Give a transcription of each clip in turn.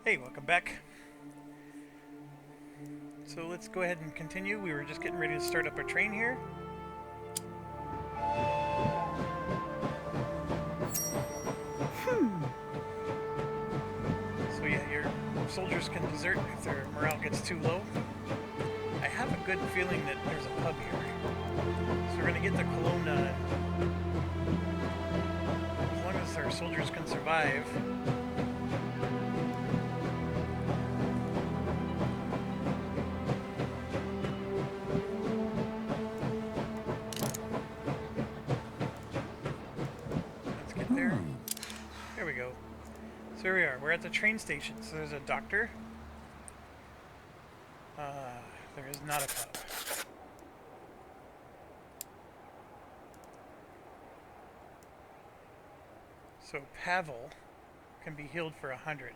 Hey, welcome back. So let's go ahead and continue. We were just getting ready to start up our train here. So yeah, your soldiers can desert if their morale gets too low. I have a good feeling that there's a pub here. So we're going to get the Colonna. As long as our soldiers can survive. Let's get there. There we go. So here we are. We're at the train station. So there's a doctor. There is not a pub. So Pavel can be healed for 100.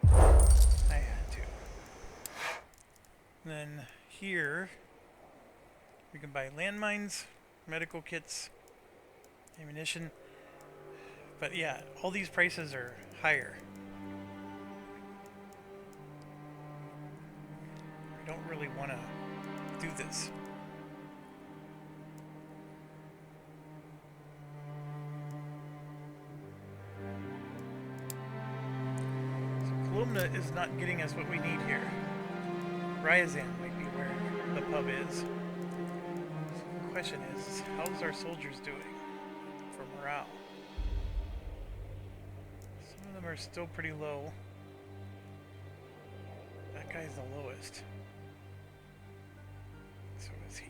I had to. And then here we can buy landmines, medical kits, ammunition. But yeah, all these prices are higher. I don't really want to do this. Kolomna is not getting us what we need here. Ryazan might be where the pub is. So the question is, how's our soldiers doing for morale? Some of them are still pretty low. That guy's the lowest. So is he.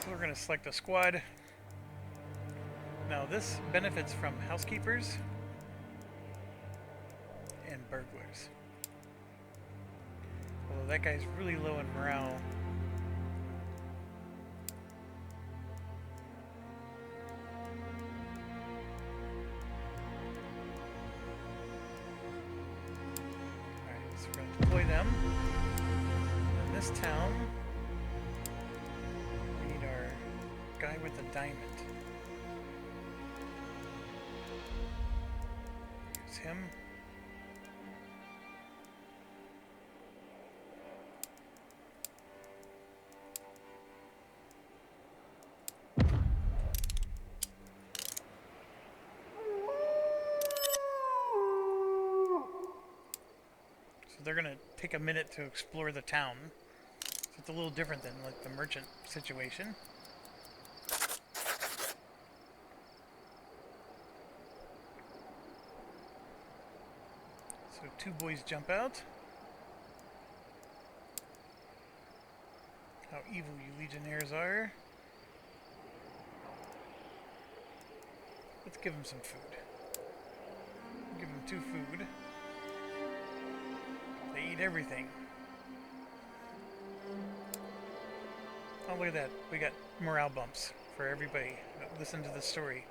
We're going to select a squad. Now this benefits from housekeepers and burglars. Although that guy's really low in morale. Alright, so we're going to deploy them. In this town, guy with the diamond. Use him. So they're gonna take a minute to explore the town. So it's a little different than like the merchant situation. So two boys jump out. How evil you legionnaires are. Let's give them some food. Give them 2 food. They eat everything. Oh, look at that. We got morale bumps for everybody that listened to the story.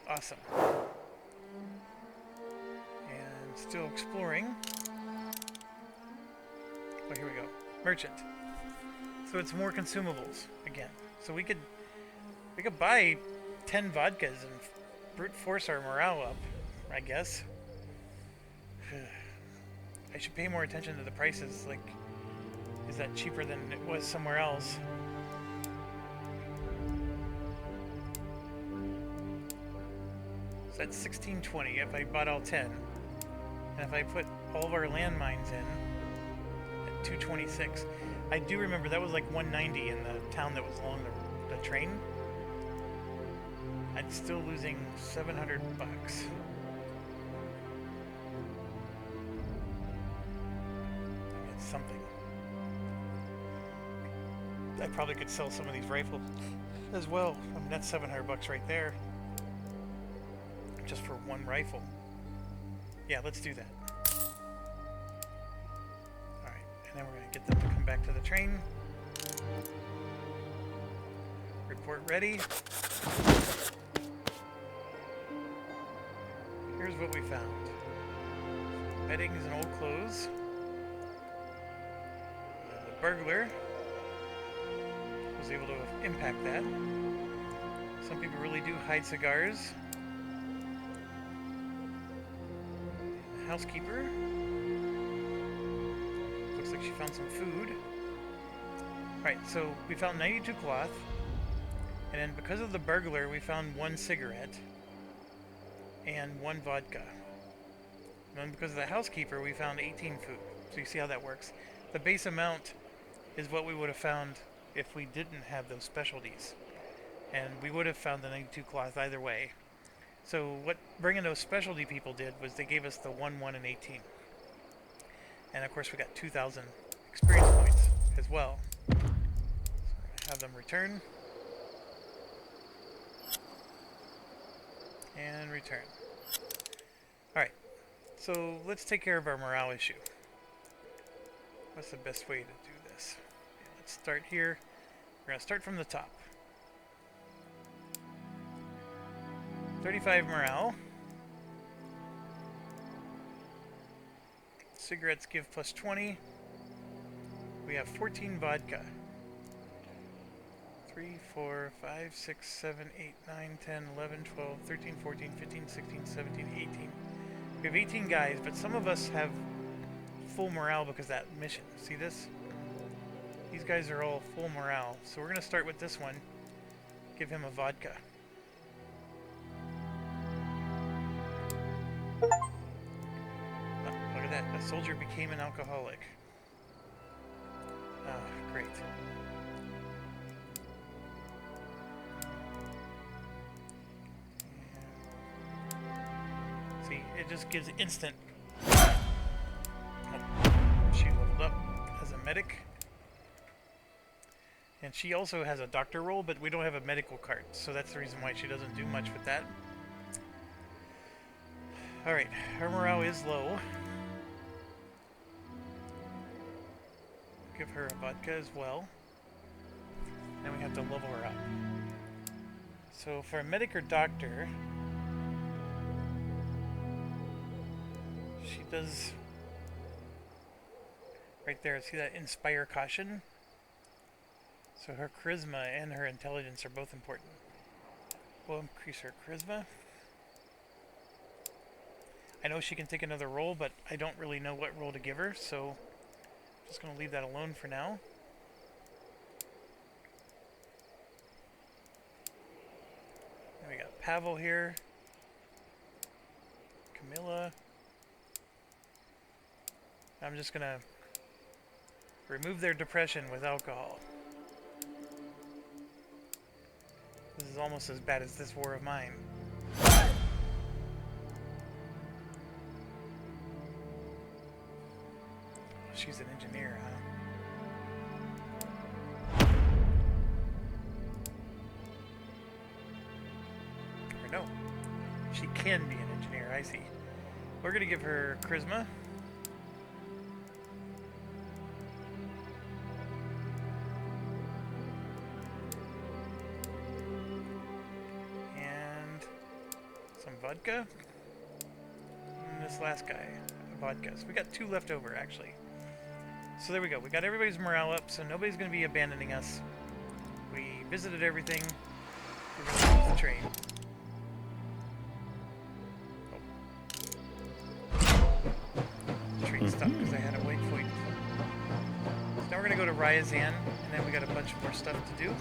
Awesome. Still exploring. Oh, here we go. Merchant. So it's more consumables again. So we could buy 10 vodkas and brute force our morale up, I guess. I should pay more attention to the prices. Like, is that cheaper than it was somewhere else? So that's $16.20 if I bought all 10. And if I put all of our landmines in at 226, I do remember that was like 190 in the town that was along the train. I'm still losing $700. something. I probably could sell some of these rifles as well. I mean, that's $700 right there. Just for one rifle. Yeah, let's do that. Alright, and then we're going to get them to come back to the train. Report ready. Here's what we found. Beddings and old clothes. The burglar was able to impact that. Some people really do hide cigars. The housekeeper. Looks like she found some food. Alright, so we found 92 cloth. And then because of the burglar, we found 1 cigarette. And 1 vodka. And then because of the housekeeper, we found 18 food. So you see how that works. The base amount is what we would have found if we didn't have those specialties. And we would have found the 92 cloth either way. So what bringing those specialty people did was they gave us the 1, 1, and 18. And of course we got 2,000 experience points as well. So we're going to have them return. And return. Alright, so let's take care of our morale issue. What's the best way to do this? Okay, let's start here. We're going to start from the top. 35 morale. Cigarettes give plus 20. We have 14 vodka. 3, 4, 5, 6, 7, 8, 9, 10, 11, 12, 13, 14, 15, 16, 17, 18. We have 18 guys, but some of us have full morale because of that mission. See this? These guys are all full morale. So we're going to start with this one. Give him a vodka. Oh, look at that. A soldier became an alcoholic. Ah, great. See, it just gives instant. Oh, she leveled up as a medic. And she also has a doctor role, but we don't have a medical card, so that's the reason why she doesn't do much with that. Alright, her morale is low. Give her a vodka as well. Then we have to level her up. So for a medic or doctor, she does right there, see that inspire caution? So her charisma and her intelligence are both important. We'll increase her charisma. I know she can take another role, but I don't really know what role to give her, so I'm just going to leave that alone for now. Then we got Pavel here. Camilla. I'm just going to remove their depression with alcohol. This is almost as bad as this war of mine. She's an engineer, huh? Or no. She can be an engineer, I see. We're going to give her charisma. Vodka. And this last guy, vodka. So we got 2 left over, actually. So there we go. We got everybody's morale up, so nobody's going to be abandoning us. We visited everything. We're going to use the train. Oh. The train stopped because I had a wait for it. So now we're going to go to Ryazan, and then we got a bunch more stuff to do.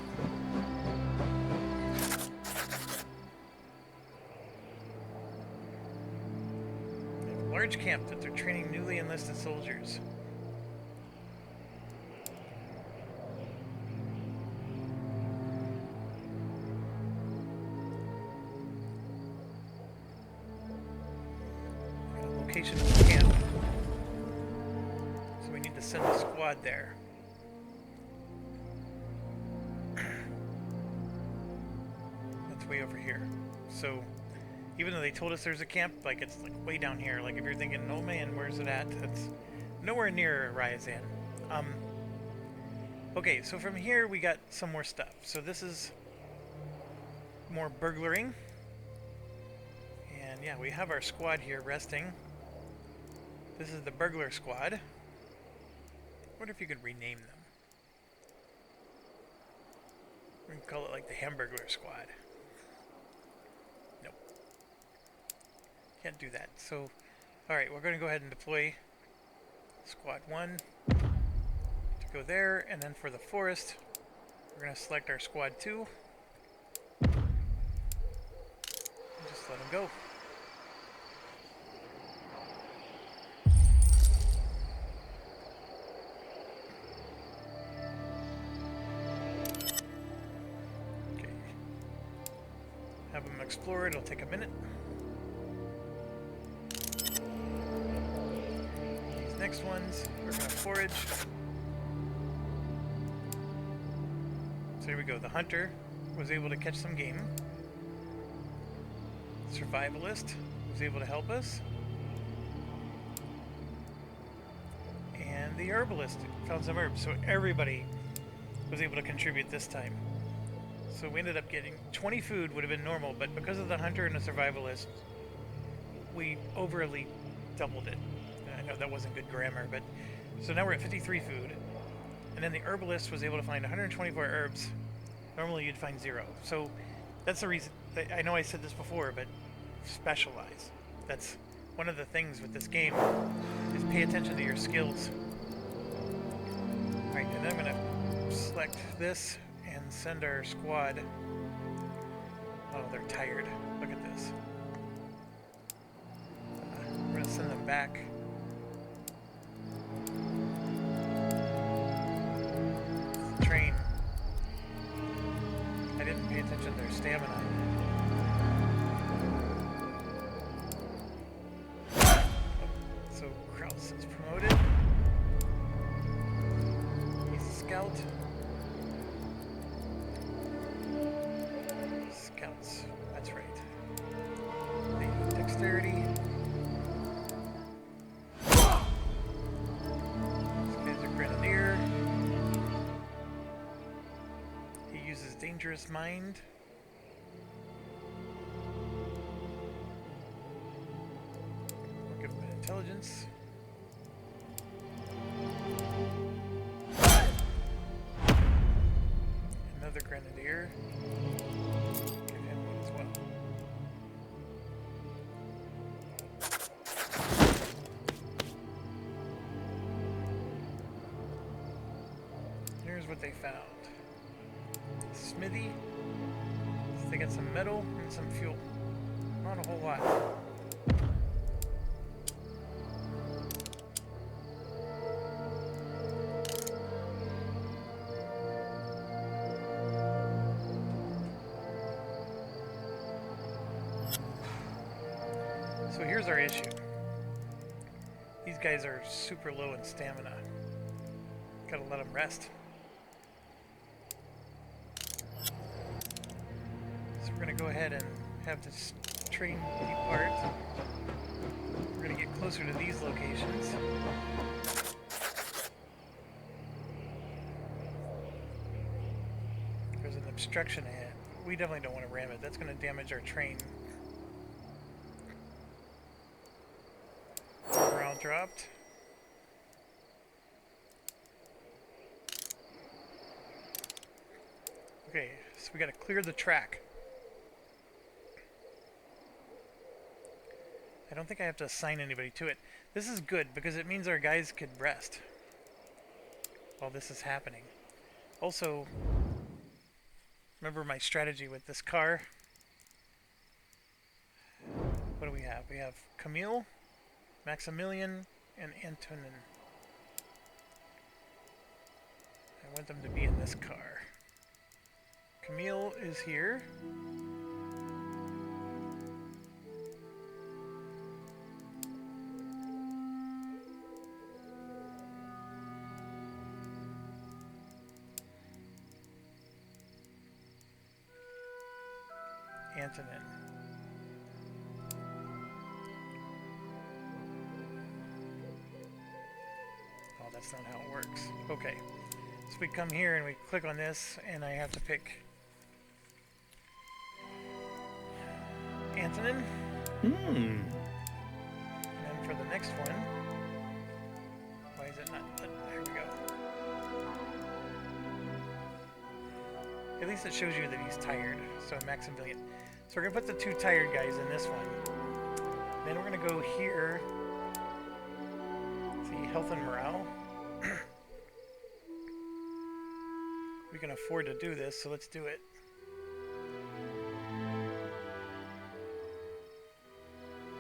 Large camp that they're training newly enlisted soldiers. Location of the camp. So we need to send a squad there. That's way over here. So even though they told us there's a camp, like it's like way down here. Like if you're thinking, oh man, where's it at? That's nowhere near Ryazan. Okay, so from here we got some more stuff. So this is more burglaring. And yeah, we have our squad here resting. This is the burglar squad. I wonder if you could rename them. We can call it like the Hamburglar squad. Nope. Can't do that. So, alright, we're going to go ahead and deploy squad 1 to go there. And then for the forest, we're going to select our squad 2. And just let them go. Have them explore, it'll take a minute. These next ones, we're going to forage. So here we go, the hunter was able to catch some game. Survivalist was able to help us. And the herbalist found some herbs, so everybody was able to contribute this time. So we ended up getting 20 food, would have been normal, but because of the hunter and the survivalist, we overly doubled it. I know that wasn't good grammar, but so now we're at 53 food. And then the herbalist was able to find 124 herbs. Normally you'd find 0. So that's the reason. I know I said this before, but specialize. That's one of the things with this game, is pay attention to your skills. Alright, and then I'm going to select this and send our squad. Oh, they're tired. Look at this. We're going to send them back. Train. I didn't pay attention to their stamina. So Kraus is promoted. He's a scout. Scouts, that's right. They use dexterity. This guy's a grenadier. He uses dangerous mind. We'll give him an intelligence. Another grenadier. What they found. Smithy. So they got some metal and some fuel. Not a whole lot. So here's our issue. These guys are super low in stamina. Gotta let them rest. We're going to go ahead and have this train depart. We're going to get closer to these locations. There's an obstruction ahead. We definitely don't want to ram it. That's going to damage our train. Morale dropped. Okay, so we got to clear the track. I don't think I have to assign anybody to it. This is good because it means our guys could rest while this is happening. Also, remember my strategy with this car? What do we have? We have Camille, Maximilian, and Antonin. I want them to be in this car. Camille is here. Antonin. Oh, that's not how it works. Okay. So we come here and we click on this, and I have to pick Antonin. And then for the next one, why is it not? There we go. At least it shows you that he's tired. So Maximilian. So we're gonna put the two tired guys in this one. Then we're gonna go here. See, health and morale. We can afford to do this, so let's do it.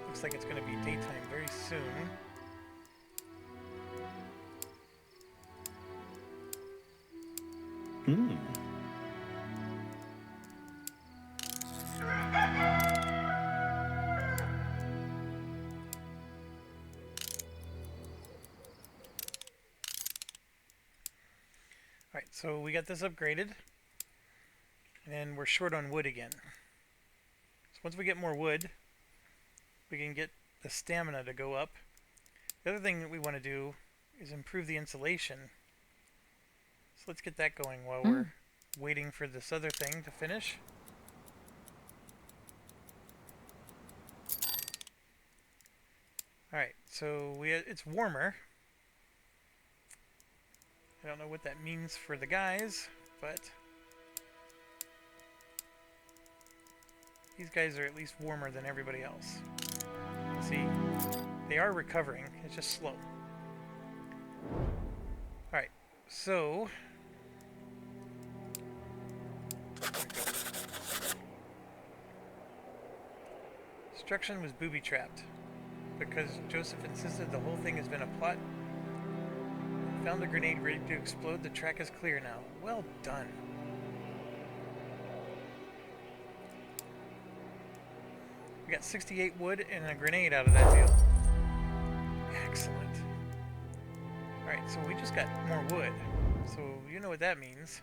Looks like it's going to be daytime very soon. Alright, so we got this upgraded. And we're short on wood again. So once we get more wood, we can get the stamina to go up. The other thing that we want to do is improve the insulation. So let's get that going while we're waiting for this other thing to finish. Alright, so it's warmer. I don't know what that means for the guys, but these guys are at least warmer than everybody else. See, they are recovering, it's just slow. Alright, so destruction was booby-trapped because Joseph insisted the whole thing has been a plot. Found a grenade ready to explode. The track is clear now. Well done. We got 68 wood and a grenade out of that deal. Excellent. Alright, so we just got more wood. So you know what that means.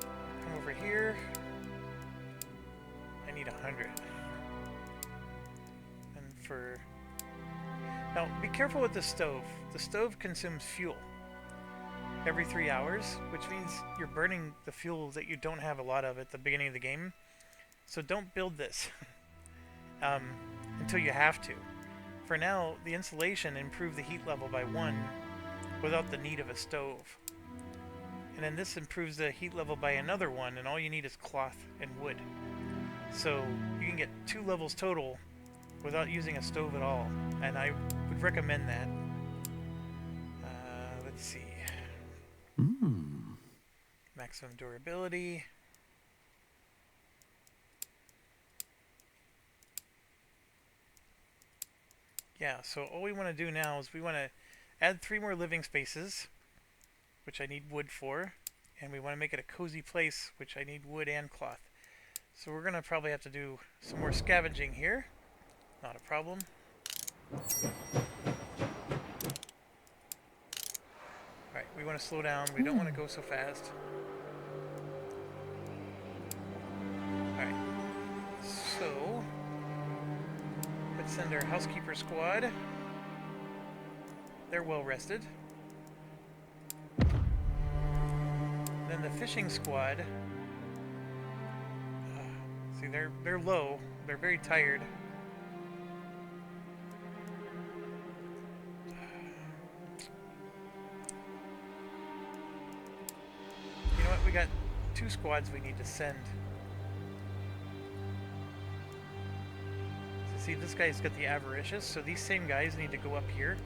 Come over here. I need 100. And for... Now, be careful with the stove. The stove consumes fuel every 3 hours, which means you're burning the fuel that you don't have a lot of at the beginning of the game. So don't build this until you have to. For now, the insulation improved the heat level by 1 without the need of a stove. And then this improves the heat level by another 1, and all you need is cloth and wood. So you can get 2 levels total without using a stove at all, and I would recommend that. Let's see. Maximum durability. Yeah, so all we want to do now is we want to add 3 more living spaces, which I need wood for, and we want to make it a cozy place, which I need wood and cloth. So we're going to probably have to do some more scavenging here. Not a problem. Alright, we want to slow down. We don't want to go so fast. Alright. So, let's send our housekeeper squad. They're well rested. Then the fishing squad. See, they're low. They're very tired. We got 2 squads we need to send. So see, this guy's got the avaricious, so these same guys need to go up here.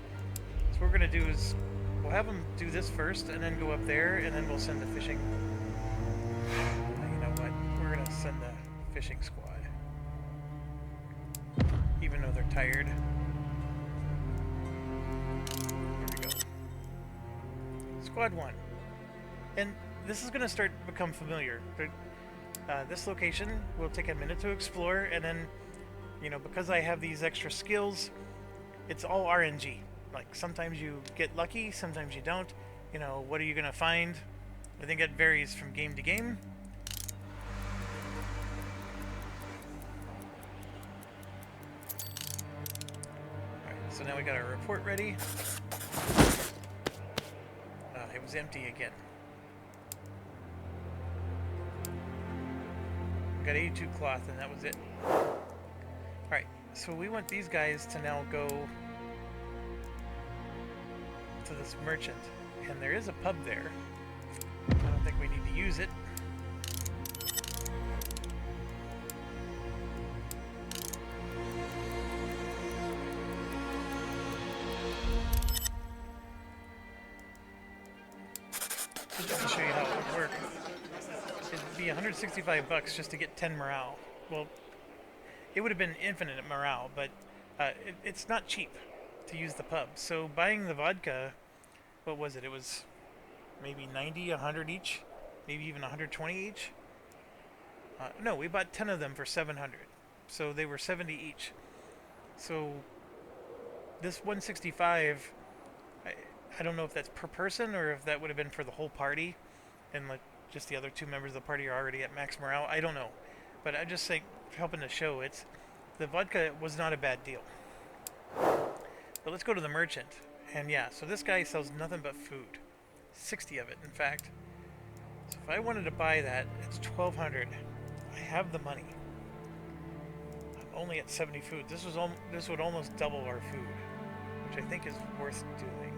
So what we're going to do is we'll have them do this first and then go up there, and then we'll send the fishing. You know what? We're going to send the fishing squad. Even though they're tired. Here we go. Squad 1. And this is going to start to become familiar. This location will take a minute to explore, and then, you know, because I have these extra skills, it's all RNG. Like, sometimes you get lucky, sometimes you don't. You know, what are you going to find? I think it varies from game to game. So now we got our report ready. It was empty again. Got 82 cloth, and that was it. Alright, so we want these guys to now go to this merchant. And there is a pub there. I don't think we need to use it. So just to show you how it would work, it'd be 165 bucks just to get 10 morale. Well, it would have been infinite morale, but it's not cheap to use the pub. So buying the vodka, what was it? It was maybe 90, 100 each, maybe even 120 each. No, we bought 10 of them for 700, so they were 70 each. So this 165, I don't know if that's per person or if that would have been for the whole party, and like just the other 2 members of the party are already at max morale. I don't know, but I just think helping to show the vodka was not a bad deal. But let's go to the merchant, and yeah, so this guy sells nothing but food, 60 of it, in fact. So if I wanted to buy that, it's 1,200. I have the money. I'm only at 70 food. This would almost double our food, which I think is worth doing.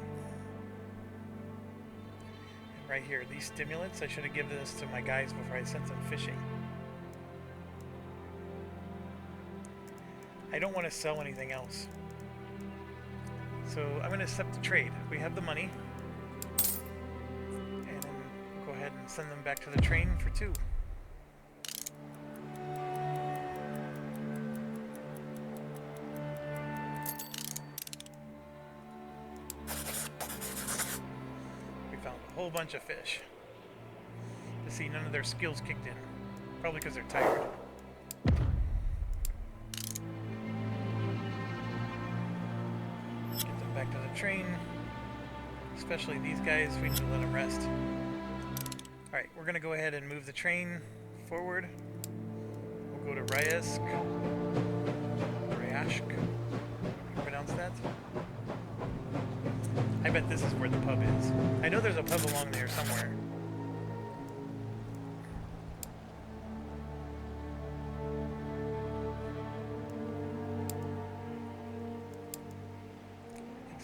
And right here, these stimulants, I should have given this to my guys before I sent them fishing. I don't want to sell anything else. So I'm going to accept the trade. We have the money. And then go ahead and send them back to the train for 2. We found a whole bunch of fish. You see, none of their skills kicked in. Probably because they're tired. Back to the train, especially these guys. We need to let them rest. Alright, we're going to go ahead and move the train forward. We'll go to Ryask. How do you pronounce that? I bet this is where the pub is. I know there's a pub along there somewhere.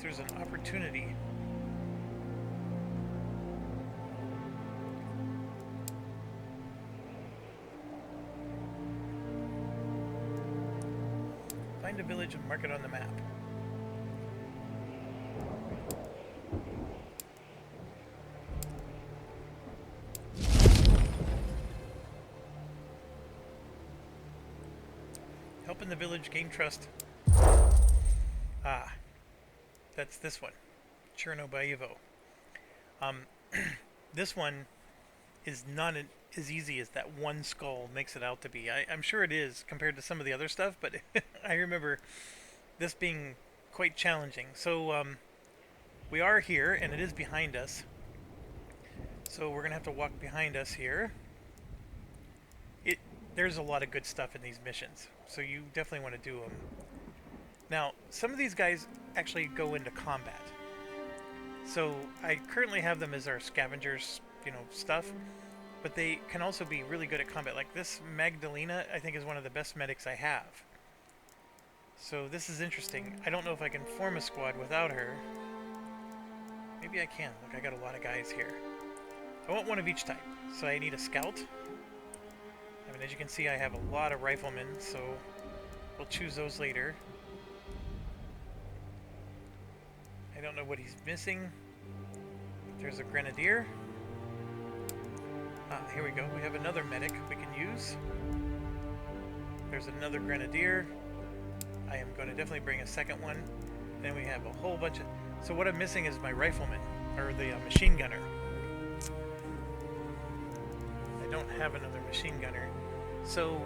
There's an opportunity. Find a village and mark it on the map. Help in the village, gain trust. Ah. That's this one, Chernobyvo. This one is not as easy as that one skull makes it out to be. I'm sure it is compared to some of the other stuff, but I remember this being quite challenging. So we are here, and it is behind us. So we're going to have to walk behind us here. There's a lot of good stuff in these missions, so you definitely want to do them. Now, some of these guys actually go into combat. So I currently have them as our scavengers, stuff, but they can also be really good at combat. Like this Magdalena, I think, is one of the best medics I have. So this is interesting. I don't know if I can form a squad without her. Maybe I can. Look, I got a lot of guys here. I want one of each type. So I need a scout. I mean, as you can see, I have a lot of riflemen, so we'll choose those later. I don't know what he's missing. There's a grenadier. Here we go. We have another medic we can use. There's another grenadier. I am going to definitely bring a second one. Then we have a whole bunch of... So what I'm missing is my rifleman, or the machine gunner. I don't have another machine gunner. So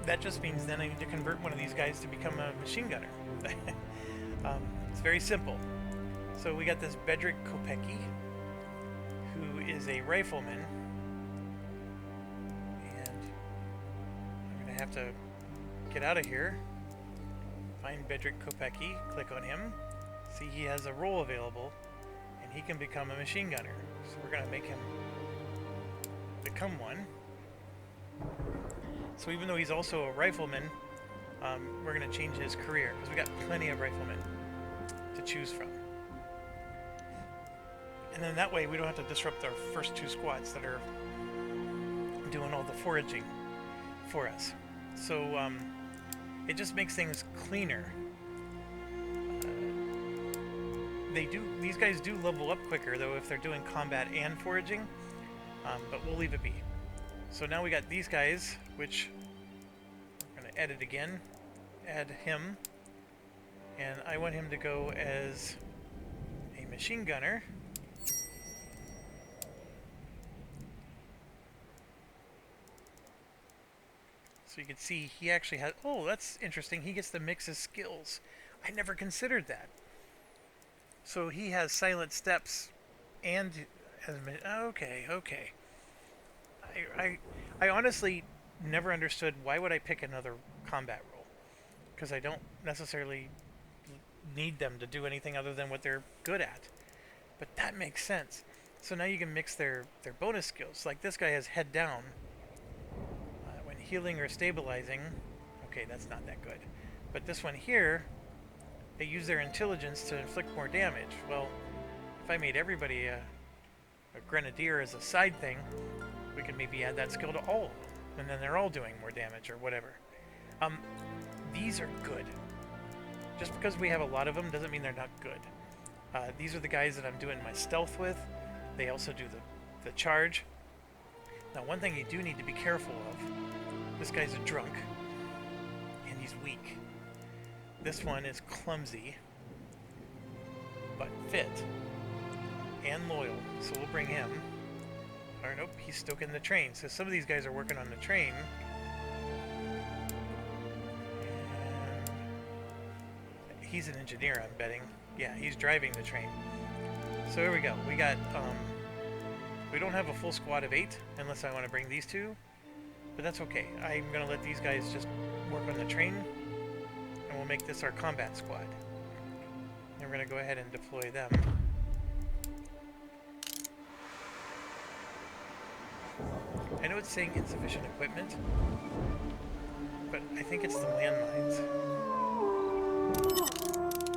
that just means then I need to convert one of these guys to become a machine gunner. It's very simple. So we got this Bedrick Kopecki, who is a rifleman, and I'm going to have to get out of here. Find Bedrick Kopecki, click on him. See, he has a role available, and he can become a machine gunner. So we're going to make him become one. So even though he's also a rifleman, we're going to change his career, because we got plenty of riflemen to choose from. And then that way we don't have to disrupt our first 2 squads that are doing all the foraging for us. So it just makes things cleaner. These guys do level up quicker though if they're doing combat and foraging, but we'll leave it be. So now we got these guys, which we're going to edit again, add him, and I want him to go as a machine gunner. So you can see he actually has, oh, that's interesting, he gets to mix his skills. I never considered that. So he has silent steps and has, okay. I honestly never understood why would I pick another combat role, because I don't necessarily need them to do anything other than what they're good at. But that makes sense. So now you can mix their bonus skills. Like this guy has head down. When healing or stabilizing, okay, that's not that good. But this one here, they use their intelligence to inflict more damage. Well, if I made everybody a grenadier as a side thing, we could maybe add that skill to all of them, and then they're all doing more damage or whatever. These are good. Just because we have a lot of them doesn't mean they're not good. These are the guys that I'm doing my stealth with. They also do the charge. Now, one thing you do need to be careful of, this guy's a drunk, and he's weak. This one is clumsy, but fit, and loyal, so we'll bring him. Or nope, he's stoking the train. So some of these guys are working on the train. And he's an engineer, I'm betting. Yeah, he's driving the train. So here we go. We got, we don't have a full squad of 8, unless I want to bring these 2. But that's okay. I'm going to let these guys just work on the train, and we'll make this our combat squad. And we're going to go ahead and deploy them. I know it's saying insufficient equipment, but I think it's the landmines,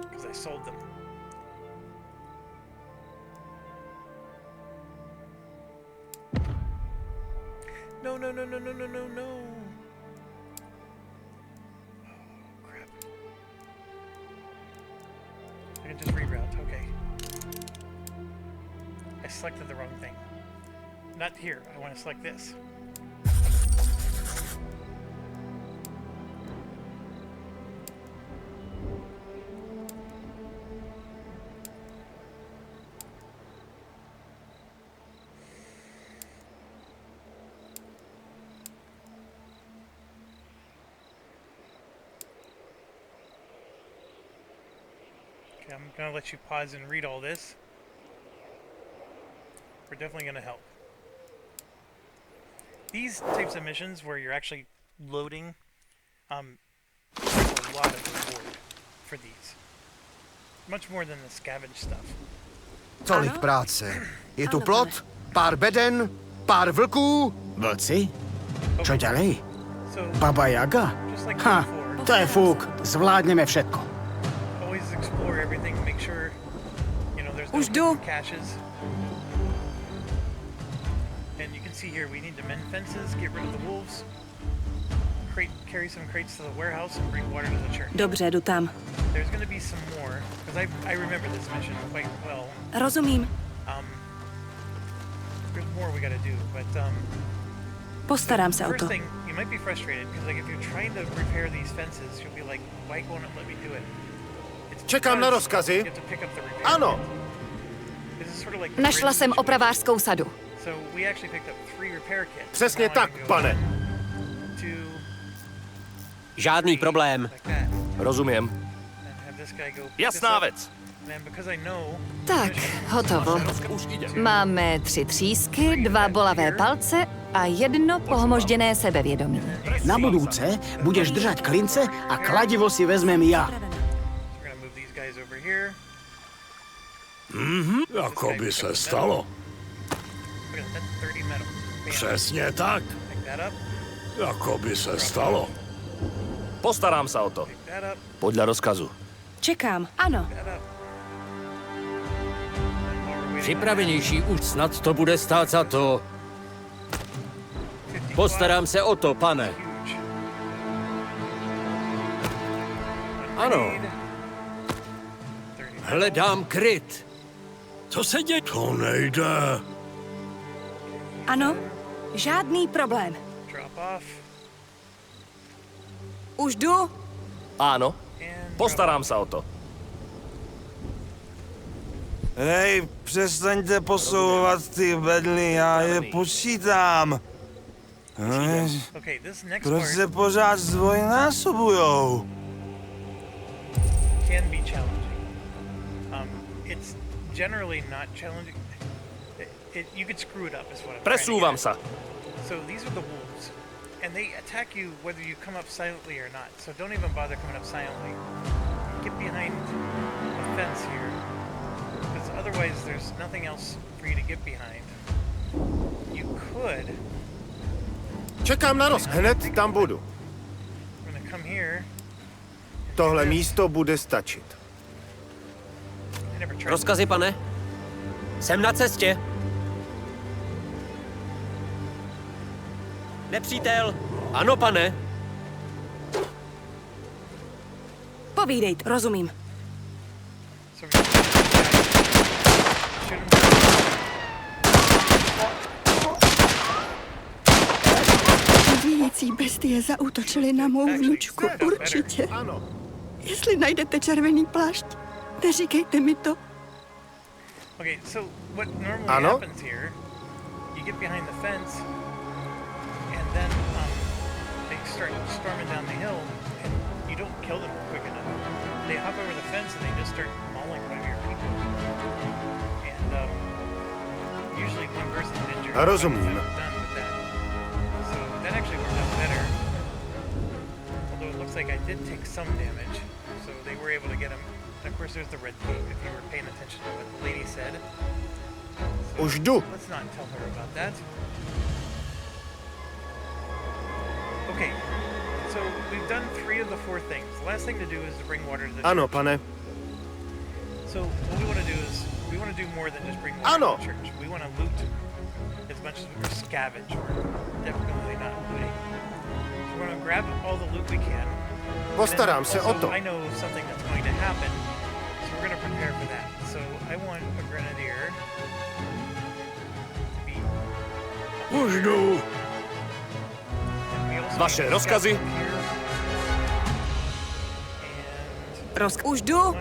because I sold them. No. Oh, crap. I can just reroute, okay. I selected the wrong thing. Not here, I want to select this. Okay, I'm going to let you pause and read all this. We're definitely going to help. These types of missions where you're actually loading, there's a lot of reward for these. Much more than the scavenge stuff. Tolik práce. Je tu plot, pár beden, pár vlků. Vlci? Čo ďalej? So, Baba Jaga? just like Ha, before, to je fúk. Zvládneme všetko. always explore everything, make sure, there's no Už jdu. hidden caches. And you can see here, we need to mend fences, get rid of the wolves, carry some crates to the warehouse, and bring water to the church. Dobře, jdu tam. There's going to be some more, because I remember this mission quite well. Rozumím. There's more we got to do, but Postarám se o first to. thing, you might be frustrated, because if you're trying to repair these fences, you'll be like, why won't it let me do it? It's Čekám na because rozkazy. you have to pick up the repair Ano. kit. This is sort of like Našla bridge jsem situation. opravářskou sadu. So we actually picked up 3 repair kits. Přesně Now I can tak, go pane. 1, 2, Žádný 3, problém. like that. Rozumím. And have this guy go pick Jasná this up. věc. And then because I know Tak, hotovo. Už jde. Máme 3 třísky, 2 bolavé palce A jedno pohmožděné sebevědomí. Na budúce budeš držať klince a kladivo si vezmem ja. We're gonna move these guys over here. Jako by se stalo. Look at that, that's 30 metal. Bam. Přesně tak. Pick that up, Jako by se stalo. Postarám se o to. pick that up, Podle rozkazu. Čekám. Ano. that up. Připravenější, už snad to bude stát za to. Postarám se o to, pane. Huge. Ano, 30 hledám kryt. Co se děje? To nejde. Ano. Žádný problém. drop off, Už jdu. Ano, and postarám se o to. Hej, přestaňte posouvat ty bedny, já je počítám. okay, this next Proč part se pořád zdvojnásobujou? can be challenging. It's generally not challenging. You could screw it up, is what I'm trying to Presúvam get se. at. So these are the wolves, and they attack you whether you come up silently or not. So don't even bother coming up silently. Get behind a fence here, because otherwise there's nothing else for you to get behind. You could. Čekám na roz. Hned tam budu. I'm gonna come here. and Tohle do this. místo bude stačit. I never tried Rozkazy, pane? Jsem na cestě. Nepřítel. Ano, pane. Povídejte. Rozumím. So we're gonna shoot him. Žijící bestie zaútočily na mou vnučku, určitě. Ano. Jestli najdete červený plášť, neříkejte mi to. Okay, so what normally Ano? happens here, you get behind the fence, and then they start storming down the hill, and you don't kill them quick enough. They hop over the fence and they just start mauling one of your people. And usually one person's injured. Rozumím. I'm done with that. So that actually worked out better. Although it looks like I did take some damage, so they were able to get him. And of course, there's the red tape if you were paying attention to what the lady said. So Už jdu. let's not tell her about that. Okay, so we've done 3 of the 4 things. The last thing to do is to bring water to the Ano, church. pane. So what we want to do is we want to do more than just bring water Ano. to the church. We want to loot as much as we scavenge. We're definitely not looting. So we're going to grab all the loot we can. Postarám se o Also, to. I know something that's going to happen, so we're going to prepare for that. So I want a grenadier to be. Už jdu. And we also Vaše need rozkazy? scouts up here. And Už jdu. 1,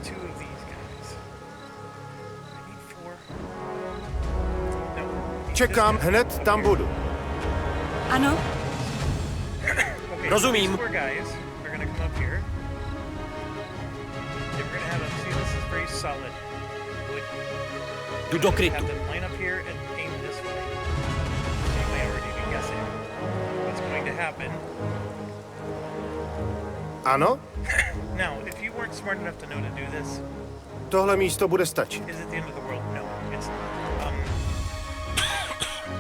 2 of these guys. I need 4. No. I need Čekám, this guy. hned tam budu. Ano. Okay, Rozumím. These 4 guys are gonna come up here. And we're gonna have them see this is very solid wood. Jdu do Have krytu. them line up here and aim this way. So you may already be guessing what's going to happen. Ano, Now, if you weren't smart enough to know to do this, tohle místo bude stačit. is it the end of the world? No. It's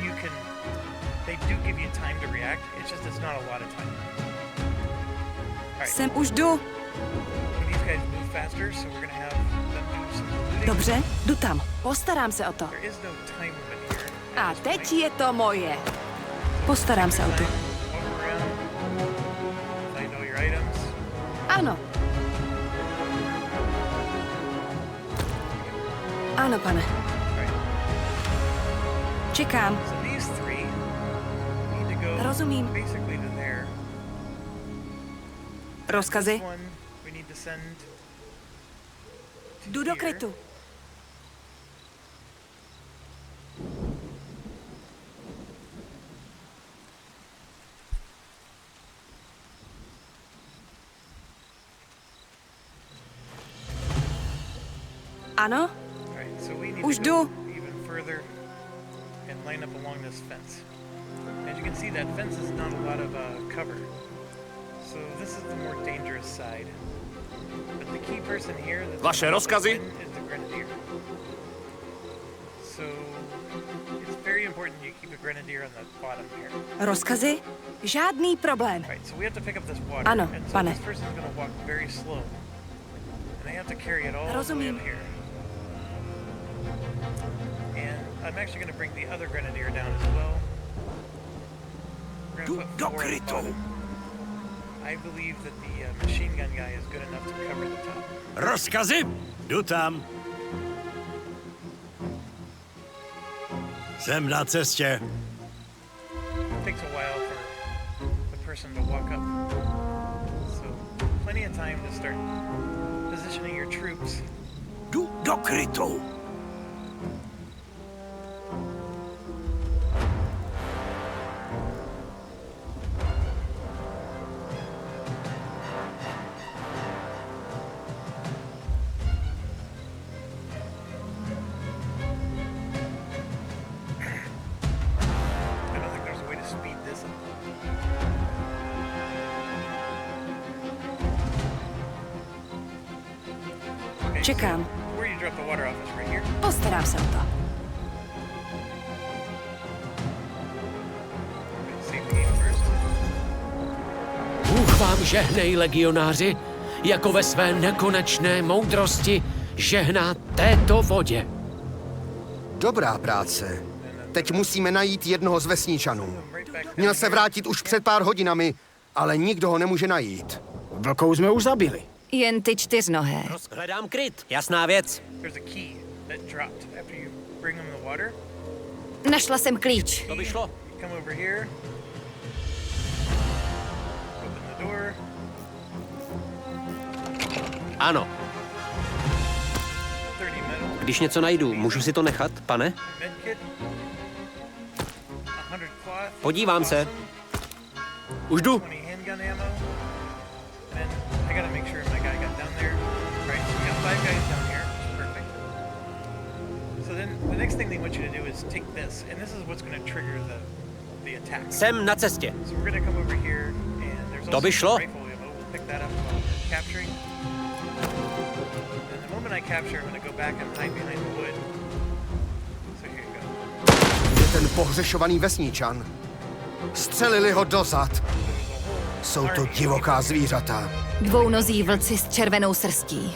you can. They do give you time to react. It's just it's not a lot of time. All right. Jsem už jdu. These guys move faster, so we're gonna have them do some looting. Dobře, jdu tam. Postarám se o to. There is no time limit here. A teď je to moje. Postarám se o to. Walk around. Find all your items. Ano. Ano, pane. All right. Čekám. So these 3 need to go Rozumím. basically to there. Rozkazy. This one we need to send to Jdu do here. krytu. Ano. All right, so we need Už to jdu. go even further and line up along this fence. As you can see, that fence is not a lot of cover. So this is the more dangerous side. But the key person here Vaše rozkazy? is the grenadier. So it's very important you keep a grenadier on the bottom here. Rozkazy? Žádný problém. Right, so we have to pick up this water. Ano, and so pane. this person's going to walk very slow. And they have to carry it all the way Rozumím. up here. And I'm actually going to bring the other grenadier down as well. We're going to put 4 at the bottom. I believe that the machine gun guy is good enough to cover the top. Rozkazy? Jdu tam. Jsem na cestě. It takes a while for the person to walk up. So plenty of time to start positioning your troops. Jdu do krytu. I don't think there's a way to speed this up. Okay, Čekám. so where you drop the water off is right here. Postarám se o to. Safety gate first. Bůh vám žehnej, legionáři, jako ve své nekonečné moudrosti žehná této vodě. Dobrá práce. Teď musíme najít jednoho z vesničanů. Měl se vrátit už před pár hodinami, ale nikdo ho nemůže najít. Vlkou jsme už zabili. Jen ty čtyřnohé. Hledám kryt. Jasná věc. There's a key that dropped after you bring them the water. Našla jsem klíč. To by šlo. You come over here. Open the door. Ano. 30 metal. Když něco najdu, můžu si to nechat, pane? Medkit. 100 cloth. Podívám se. Už jdu. 20 handgun ammo. And then I gotta make sure my guy got down there. Right, so we got 5 guys down here, which is perfect. So then the next thing they want you to do is take this, and this is what's gonna trigger the attack. Jsem na cestě. So we're gonna come over here, and there's To also by šlo. some rifle ammo. We'll pick that up while we're capturing. And the moment I capture, I'm gonna go back and hide behind the wood. So here you go. Je ten pohřešovaný vesničan. Střelili ho dozad. Jsou to divoká zvířata. Dvounozí vlci s červenou srstí.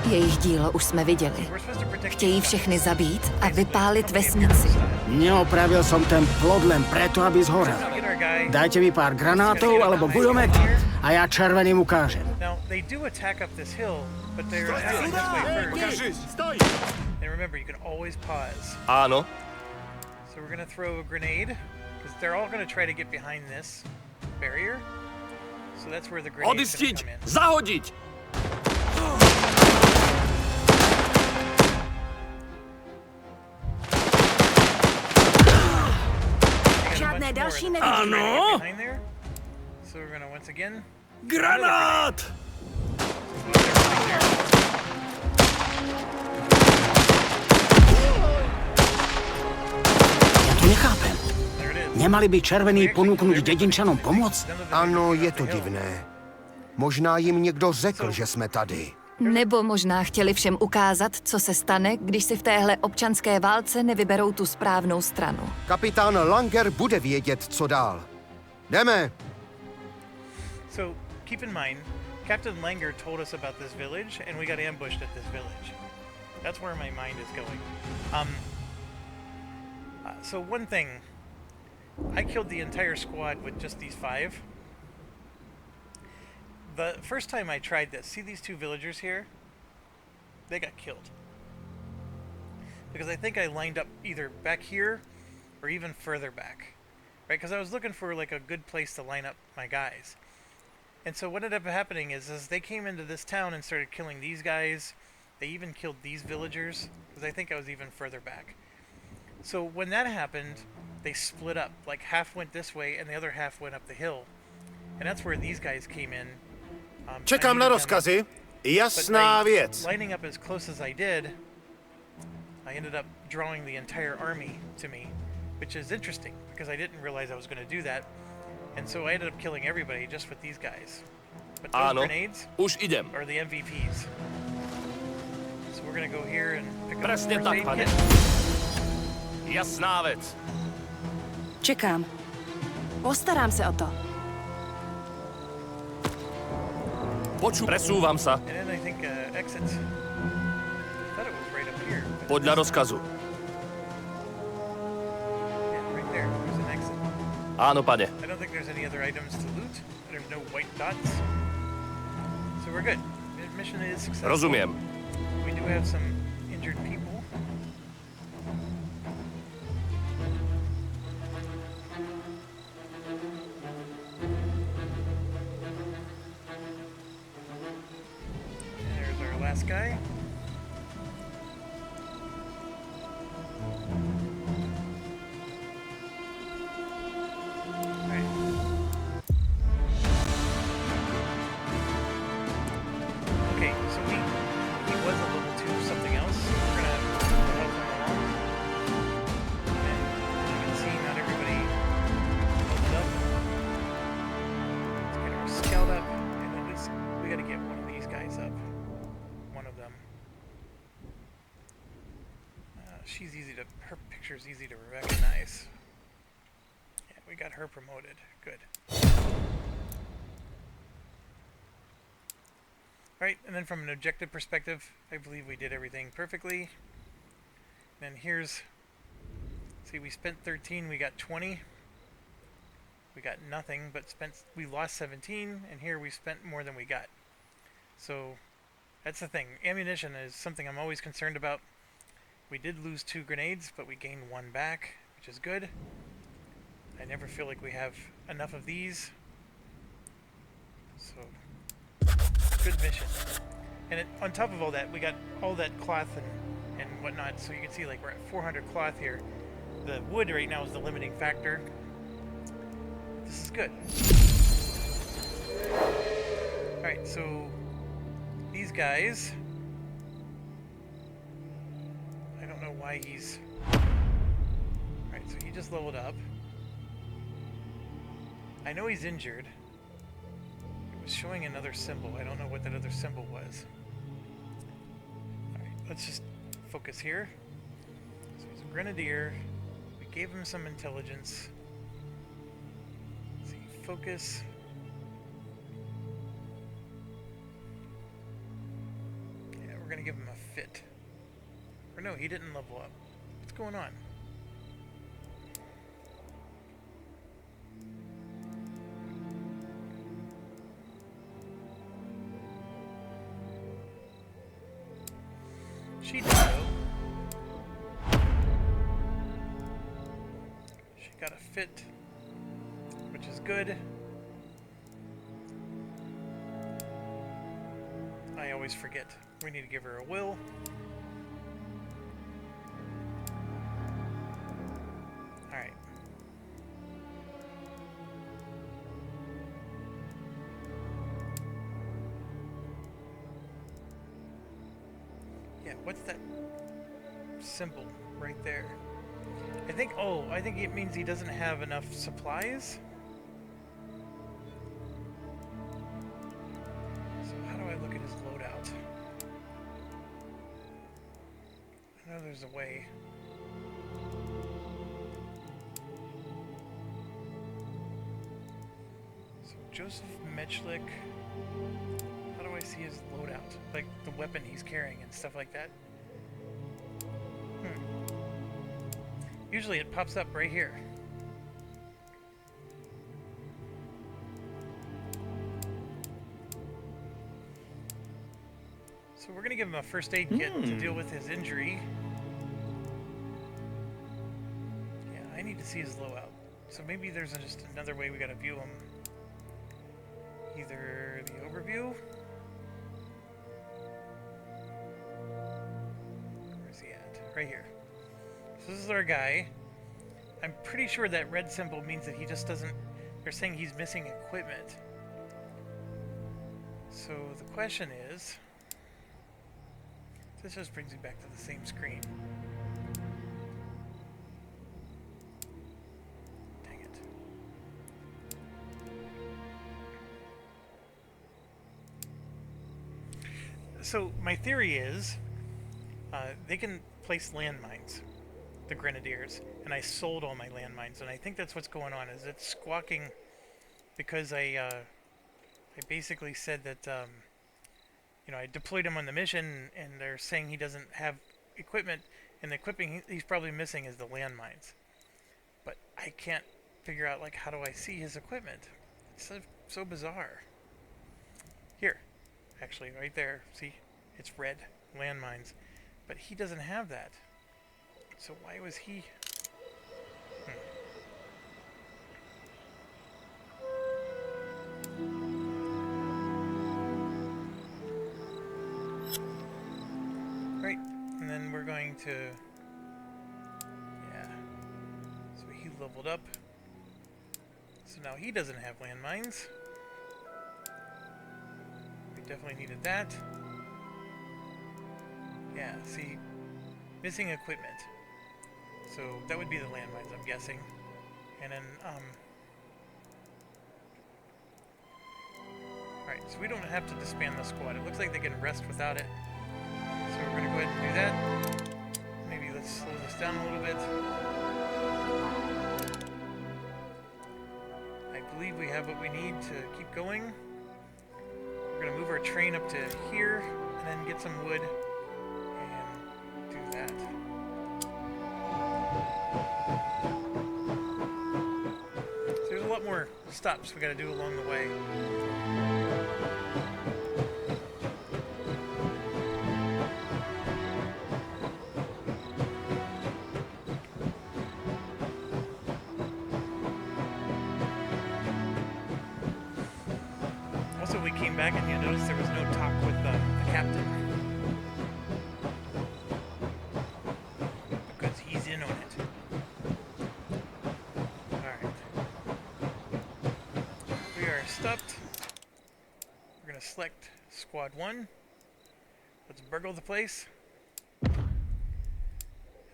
Jejich dílo už jsme viděli. We're supposed to protect Chtějí všechny zabít a vypálit vesnici. Neopravil som ten plot len preto, aby zhorel. Get our guy. Dajte mi pár granátov alebo guľomet a ja červeným ukážem. Now they do attack up this hill, but they're attacking this way first. Stoj! And remember, you can always pause. Ano. So we're gonna throw a grenade because they're all gonna try to get behind this barrier. So that's where the grenade Odistit! come in. Zahodit! Žádné další They're trying to Ano. get behind there. So we're gonna once again. Granát! Ja to nechápem. There it is. Nemali by červení ponúknuť dedinčanom pomoc? Ano, je to divné. Možná jim někdo řekl, že jsme tady. Nebo možná chtěli všem ukázat, co se stane, když si v téhle občanské válce nevyberou tu správnou stranu. Kapitán Langer bude vědět, co dál. Jdeme! So keep in mind, Captain Langer told us about this village, and we got ambushed at this village. That's where my mind is going. So one thing, I killed the entire squad with just these 5. The first time I tried this, see these 2 villagers here? They got killed. Because I think I lined up either back here or even further back. Right? Because I was looking for like a good place to line up my guys. And so what ended up happening is they came into this town and started killing these guys. They even killed these villagers, because I think I was even further back. So when that happened, they split up. Like half went this way and the other half went up the hill. And that's where these guys came in. Čekám na rozkazy. Jasná věc. Lining up as close as I did, I ended up drawing the entire army to me. which is interesting because I didn't realize I was going to do that, and so I ended up killing everybody just with these guys. But those grenades už idem. are the MVPs. So we're going to go here and pick up Presně first tak, aid pane. kit. Jasná věc. Čekám. Postarám se o to. Presúvam sa. And then I think exits. I thought it was right up here. but Podľa rozkazu. yeah, right there. There's an exit. Áno, pane. I don't think there's any other items to loot. There's no white dots. So we're good. Mission is successful. Rozumiem. We do have some injured people. And there's our last guy. Alright. Okay, so he was a level 2 something else. We're gonna help him along. And you can see not everybody leveled up. Let's get our scout up, and at least we gotta get one of these guys up. One of them. She's easy to, her picture's easy to recognize. Yeah, we got her promoted. Good. Alright, and then from an objective perspective, I believe we did everything perfectly. And here's, see, we spent 13, we got 20. We got nothing, but we lost 17, and here we spent more than we got. So, that's the thing. Ammunition is something I'm always concerned about. We did lose 2 grenades, but we gained 1 back, which is good. I never feel like we have enough of these. So, good mission. And on top of all that, we got all that cloth and whatnot, so you can see like we're at 400 cloth here. The wood right now is the limiting factor. This is good. Alright, so these guys, I don't know why he's... Alright, so he just leveled up. I know he's injured. Showing another symbol. I don't know what that other symbol was. Alright, let's just focus here. So he's a grenadier. We gave him some intelligence. Let's see, focus. Yeah, we're gonna give him a fit. Or no, he didn't level up. What's going on? She did though. She got a fit, which is good. I always forget. We need to give her a will. Alright. Yeah, what's that symbol right there? I think it means he doesn't have enough supplies. So how do I look at his loadout? I know there's a way. So Joseph Metchlick. How do I see his loadout? Like the weapon he's carrying and stuff like that? Usually it pops up right here. So we're going to give him a first aid kit to deal with his injury. Yeah, I need to see his loadout. So maybe there's just another way we got to view him. Either the overview. Where's he at? Right here. So this is our guy. I'm pretty sure that red symbol means that he just doesn't... They're saying he's missing equipment. So the question is... This just brings me back to the same screen. So my theory is, they can place landmines, the Grenadiers, and I sold all my landmines, and I think that's what's going on. Is it's squawking because I basically said that I deployed him on the mission, and they're saying he doesn't have equipment, and the equipping he's probably missing is the landmines. But I can't figure out, like, how do I see his equipment? It's so bizarre. Here, actually, right there. See, it's red landmines, but he doesn't have that. So why was he? Right, and then we're going to, yeah. So he leveled up. So now he doesn't have landmines. We definitely needed that. Yeah, see, missing equipment. So that would be the landmines, I'm guessing. And then, alright, so we don't have to disband the squad. It looks like they can rest without it. So we're gonna go ahead and do that. Maybe let's slow this down a little bit. I believe we have what we need to keep going. We're gonna move our train up to here, and then get some wood, and do that. So there's a lot more stops we gotta do along the way. Also, we came back and you noticed there was no talk with the captain. Because he's in on it. Alright. We are stopped. We're going to select Squad 1. Let's burgle the place. And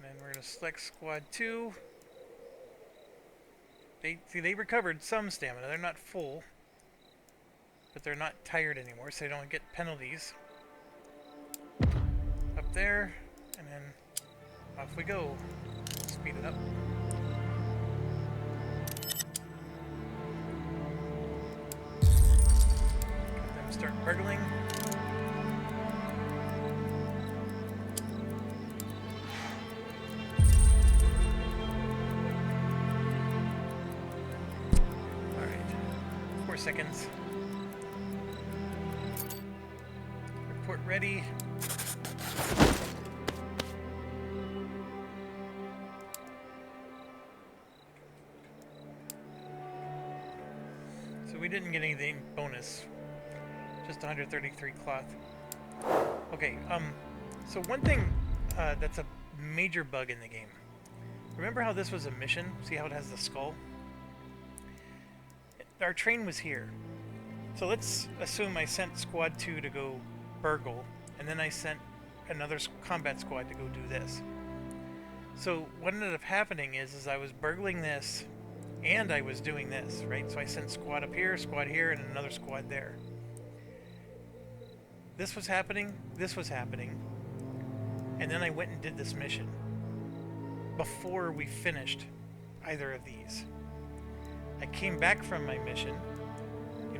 then we're going to select Squad 2. They recovered some stamina. They're not full. But they're not tired anymore, so they don't get penalties. Up there, and then off we go. Speed it up. Let them start burgling. Alright, 4 seconds. Report ready. So we didn't get anything bonus. Just 133 cloth. Okay, so one thing that's a major bug in the game. Remember how this was a mission? See how it has the skull? Our train was here. So let's assume I sent Squad 2 to go burgle, and then I sent another combat squad to go do this. So what ended up happening is I was burgling this, and I was doing this, right? So I sent squad up here, and another squad there. This was happening, and then I went and did this mission before we finished either of these. I came back from my mission,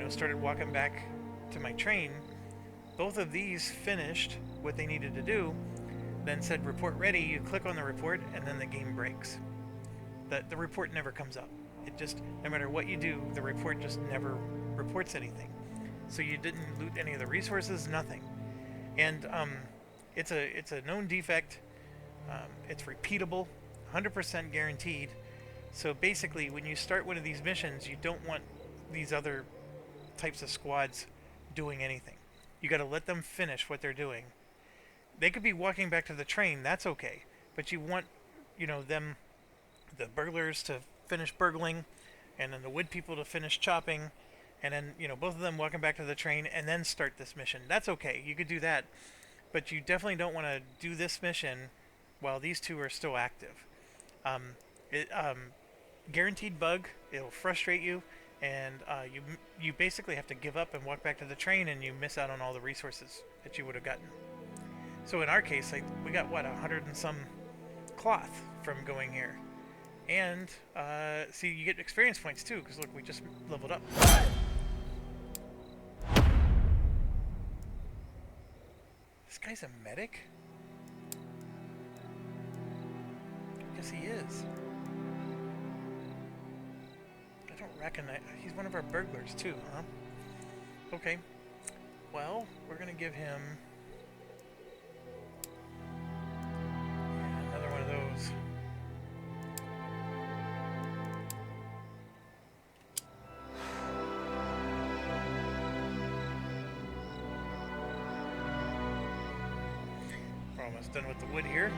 started walking back to my train. Both of these finished what they needed to do, then said report ready. You click on the report, and then the game breaks. The report never comes up. It just, no matter what you do, the report just never reports anything. So you didn't loot any of the resources, nothing. And it's a known defect. It's repeatable, 100% guaranteed. So basically, when you start one of these missions, you don't want these other types of squads doing anything. You got to let them finish what they're doing. They could be walking back to the train, that's okay. But you want, them, the burglars, to finish burgling, and then the wood people to finish chopping, and then, both of them walking back to the train, and then start this mission. That's okay, you could do that. But you definitely don't want to do this mission while these two are still active. Guaranteed bug, it'll frustrate you, and you basically have to give up and walk back to the train, and you miss out on all the resources that you would have gotten. So in our case, we got what, 100 and some cloth from going here, and see, you get experience points too, because look, we just leveled up. This guy's a medic? I guess he is. I don't recognize. He's one of our burglars too, huh? Okay. Well, we're gonna give him another one of those. We're almost done with the wood here.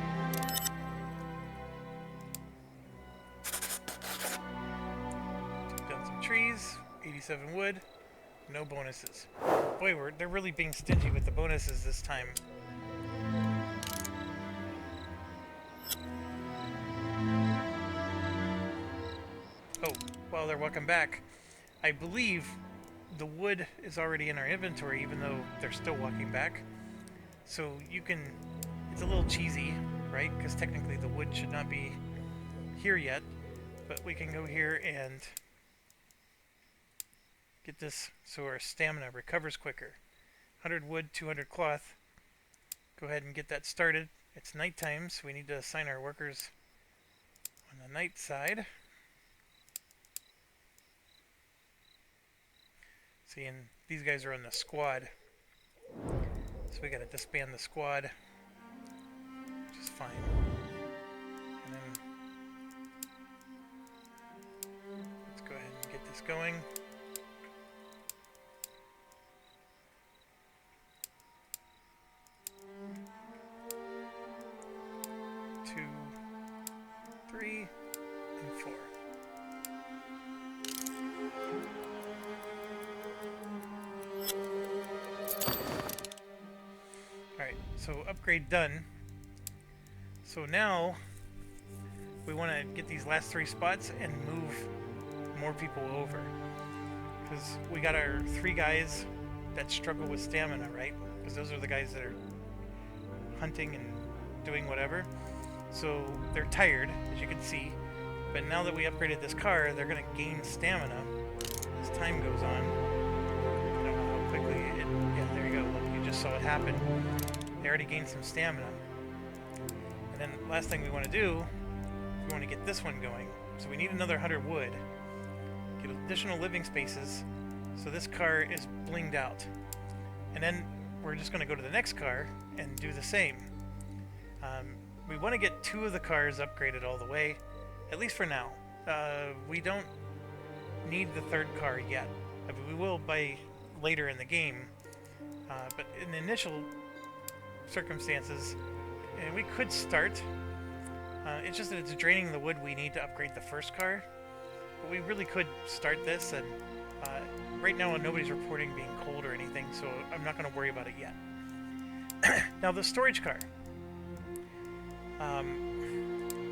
Done some trees, 87 wood, no bonuses. Boy, they're really being stingy with the bonuses this time. Oh, while they're walking back, I believe the wood is already in our inventory, even though they're still walking back. So you can, it's a little cheesy, right? Because technically the wood should not be here yet, but we can go here and get this so our stamina recovers quicker. 100 wood, 200 cloth. Go ahead and get that started. It's nighttime, so we need to assign our workers on the night side. See, and these guys are on the squad. So we gotta disband the squad, which is fine. And then let's go ahead and get this going. Two, three, and four. Alright, so upgrade done. So now we want to get these last 3 spots and move more people over. Because we got our 3 guys that struggle with stamina, right? Because those are the guys that are hunting and doing whatever. So they're tired, as you can see. But now that we upgraded this car, they're going to gain stamina as time goes on. I don't know how quickly it... Yeah, there you go. Look, you just saw it happen. They already gained some stamina. And then last thing we want to do, we want to get this one going. So we need another 100 wood. Get additional living spaces so this car is blinged out. And then we're just going to go to the next car and do the same. We want to get 2 of the cars upgraded all the way, at least for now. We don't need the 3rd car yet. I mean, we will by later in the game, but in the initial circumstances, and we could start. It's just that it's draining the wood we need to upgrade the first car, but we really could start this, and right now nobody's reporting being cold or anything, so I'm not going to worry about it yet. Now the storage car.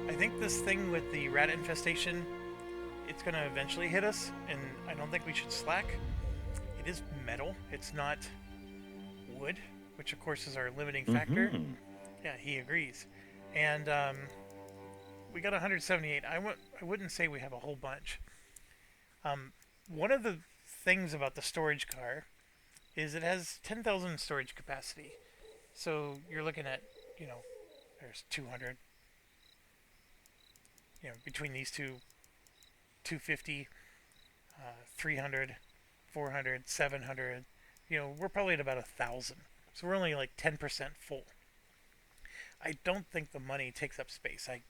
I think this thing with the rat infestation, it's going to eventually hit us, and I don't think we should slack. It is metal, it's not wood, which of course is our limiting factor. Yeah, he agrees. And we got 178. I wouldn't say we have a whole bunch. One of the things about the storage car is it has 10,000 storage capacity. So you're looking at, you know, there's 200. You know, between these two, 250, 300, 400, 700. You know, we're probably at about 1,000. So we're only like 10% full. I don't think the money takes up space. I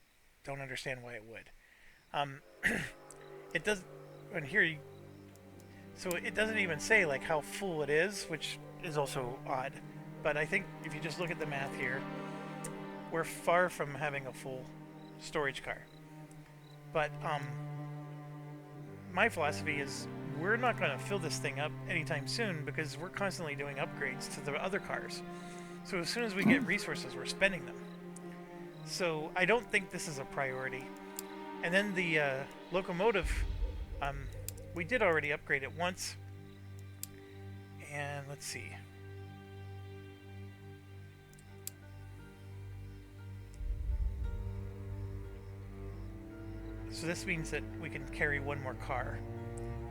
don't understand why it would. It does, and here, so it doesn't even say like how full it is, which is also odd. But I think if you just look at the math here, we're far from having a full storage car. But my philosophy is we're not going to fill this thing up anytime soon because we're constantly doing upgrades to the other cars. So as soon as we get resources, we're spending them. So I don't think this is a priority. And then the locomotive we did already upgrade it once. And let's see. So this means that we can carry one more car.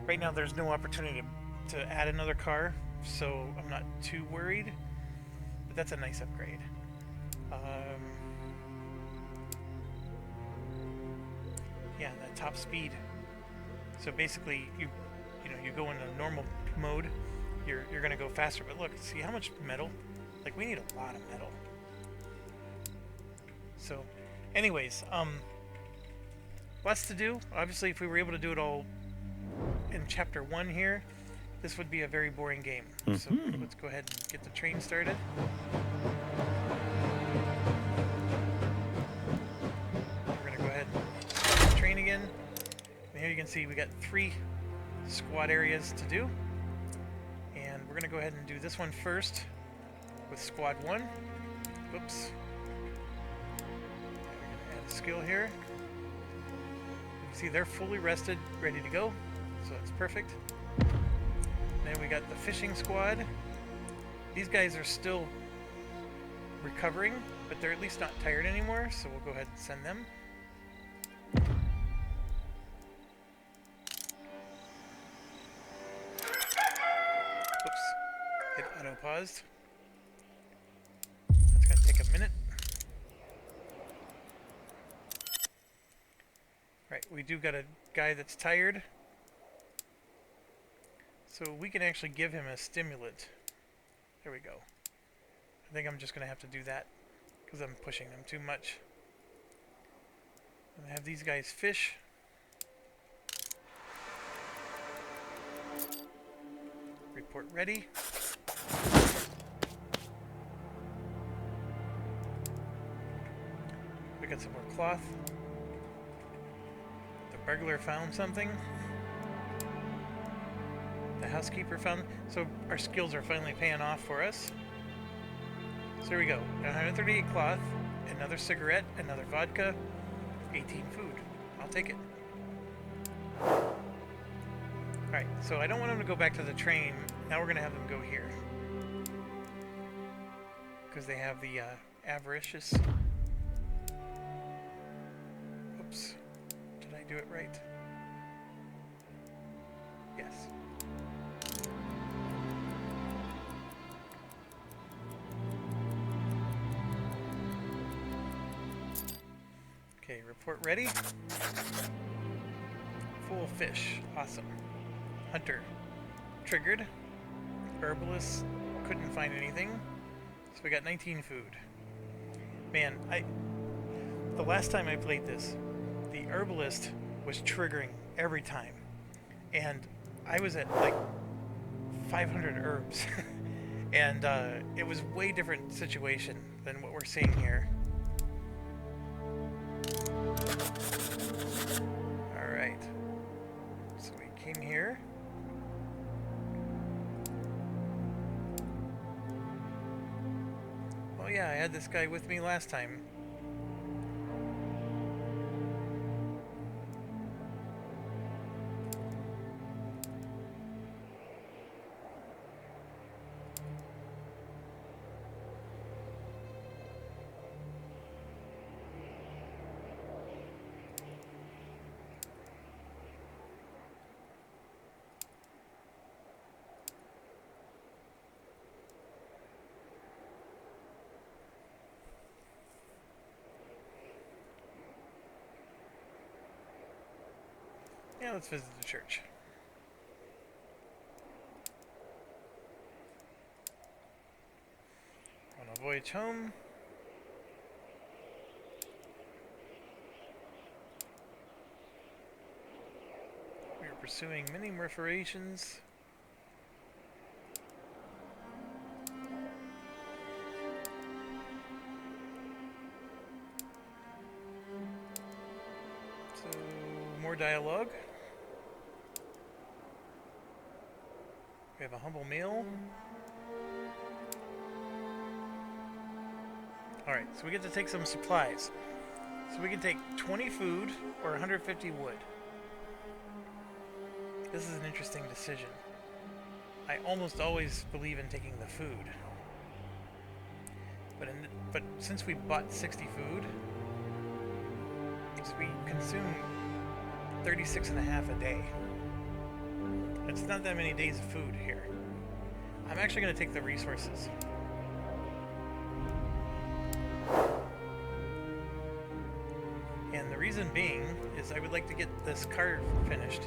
Right now there's no opportunity to add another car, so I'm not too worried. But that's a nice upgrade. Yeah, that top speed. So basically, you go into normal mode, you're gonna go faster. But look, see how much metal? Like, we need a lot of metal. So, anyways, lots to do. Obviously, if we were able to do it all in chapter 1 here, this would be a very boring game. So let's go ahead and get the train started. We're gonna go ahead and start the train again. And here you can see we got 3 squad areas to do. And we're gonna go ahead and do this one first with squad 1. Whoops. Add a skill here. You can see they're fully rested, ready to go. So that's perfect. Then we got the fishing squad. These guys are still recovering, but they're at least not tired anymore, so we'll go ahead and send them. Oops, hit auto paused. That's gonna take a minute. Right, we do got a guy that's tired. So we can actually give him a stimulant. There we go. I think I'm just going to have to do that because I'm pushing them too much. I'm going to have these guys fish. Report ready. We got some more cloth. The burglar found something. The housekeeper found. So our skills are finally paying off for us. So here we go. 138 cloth, another cigarette, another vodka, 18 food. I'll take it. Alright, so I don't want them to go back to the train. Now we're going to have them go here. Because they have the avaricious. Oops. Did I do it right? Yes. Okay, report ready. Full fish. Awesome. Hunter. Triggered. Herbalist. Couldn't find anything. So we got 19 food. Man, the last time I played this, the herbalist was triggering every time. And I was at like 500 herbs. And it was a way different situation than what we're seeing here. Alright. So we came here. Oh yeah, I had this guy with me last time. Yeah, let's visit the church. On a voyage home. We are pursuing many perforations. So, more dialogue. We have a humble meal. Alright, so we get to take some supplies. So we can take 20 food or 150 wood. This is an interesting decision. I almost always believe in taking the food. But since we bought 60 food, we consume 36 and a half a day. It's not that many days of food here. I'm actually going to take the resources. And the reason being is I would like to get this car finished.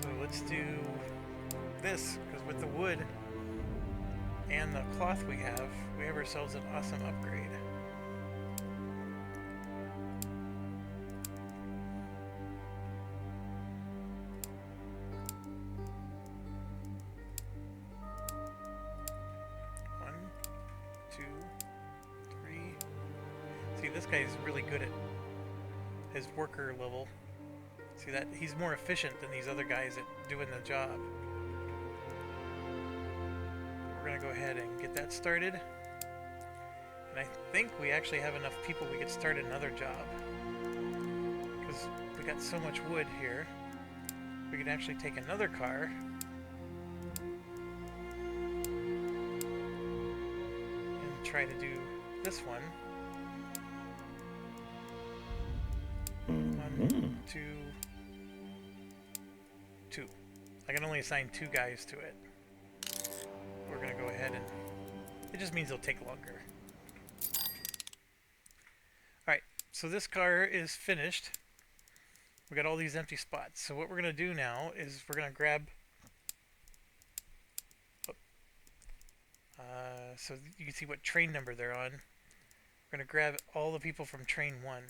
So let's do this, because with the wood and the cloth we have ourselves an awesome upgrade. This guy's really good at his worker level. See that? He's more efficient than these other guys at doing the job. We're gonna go ahead and get that started. And I think we actually have enough people we could start another job. Because we got so much wood here. We could actually take another car. And try to do this one. 1, 2, 2. I can only assign 2 guys to it. We're gonna go ahead and... It just means it'll take longer. Alright, so this car is finished. We got all these empty spots. So what we're gonna do now is we're gonna grab... so you can see what train number they're on. We're gonna grab all the people from train 1.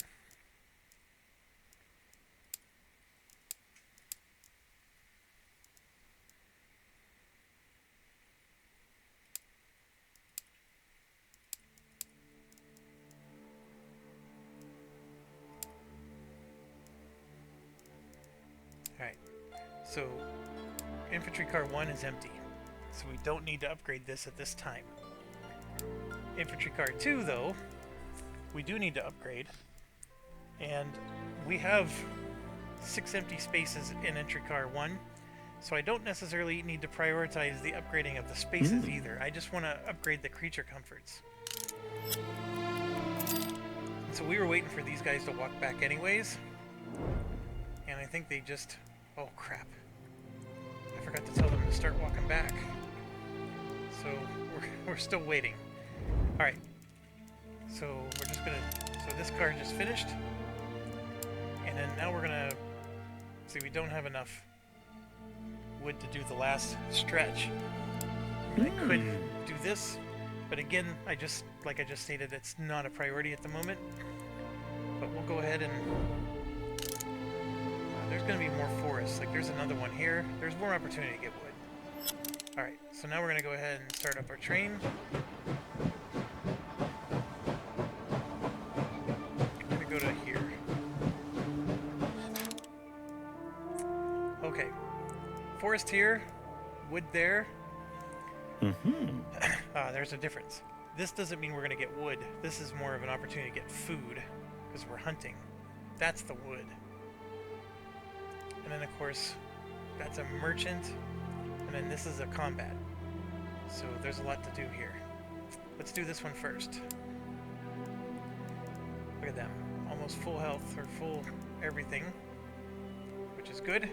Alright, so infantry car 1 is empty, so we don't need to upgrade this at this time. Infantry car 2, though, we do need to upgrade, and we have 6 empty spaces in infantry car 1, so I don't necessarily need to prioritize the upgrading of the spaces either. I just want to upgrade the creature comforts. So we were waiting for these guys to walk back anyways. And I think they just... Oh, crap. I forgot to tell them to start walking back. So, we're still waiting. Alright. So, we're just gonna... So, this car just finished. And then now we're gonna... See, we don't have enough wood to do the last stretch. I could do this, but again, like I just stated, it's not a priority at the moment. But we'll go ahead and... there's going to be more forests. Like, there's another one here. There's more opportunity to get wood. Alright, so now we're going to go ahead and start up our train. I'm going to go to here. Okay. Forest here. Wood there. There's a difference. This doesn't mean we're going to get wood. This is more of an opportunity to get food. Because we're hunting. That's the wood. And then, of course, that's a merchant, and then this is a combat. So there's a lot to do here. Let's do this one first. Look at them. Almost full health, or full everything, which is good.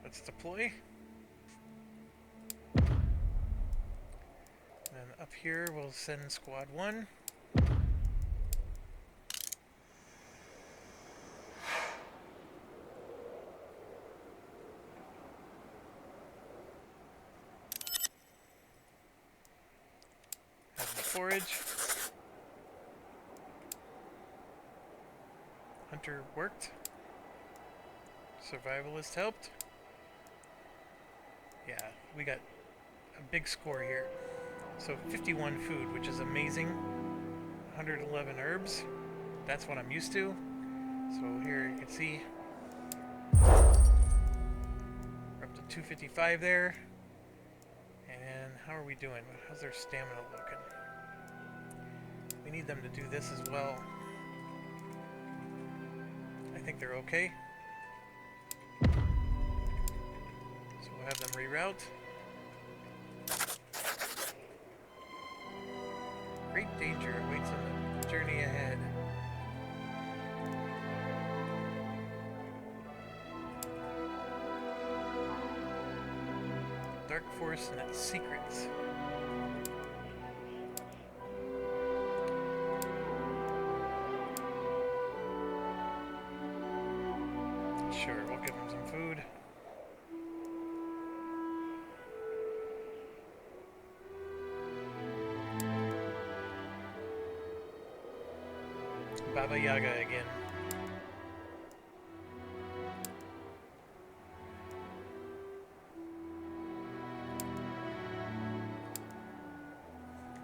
Let's deploy. And then up here, we'll send squad 1. Forage. Hunter worked. Survivalist helped. Yeah, we got a big score here. So 51 food, which is amazing. 111 herbs. That's what I'm used to. So here you can see we're up to 255 there. And how are we doing? How's their stamina looking? We need them to do this as well. I think they're okay. So we'll have them reroute. Great danger awaits on the journey ahead. Dark Force and its secrets. Sure, we'll give them some food. Baba Yaga again.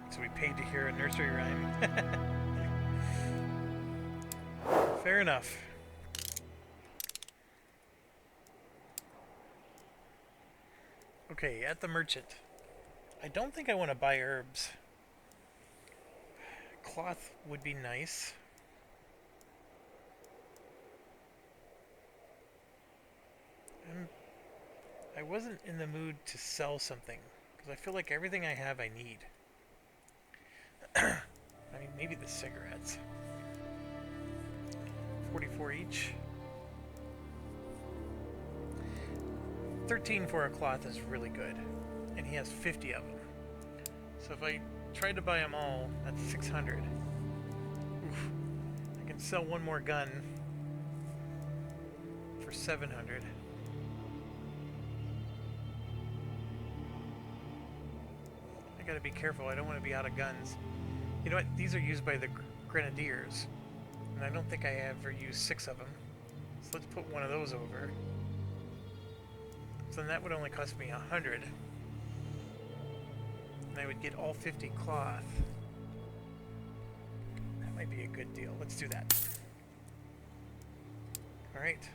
So we paid to hear a nursery rhyme. Fair enough. Okay, at the merchant. I don't think I want to buy herbs. Cloth would be nice. I wasn't in the mood to sell something, because I feel like everything I have I need. I mean, maybe the cigarettes. 44 each. 13 for a cloth is really good, and he has 50 of them. So if I tried to buy them all, that's 600. Oof. I can sell one more gun for 700. I gotta be careful, I don't want to be out of guns. You know what, these are used by the Grenadiers, and I don't think I ever used 6 of them. So let's put one of those over. So then that would only cost me 100. And I would get all 50 cloth. That might be a good deal. Let's do that. Alright.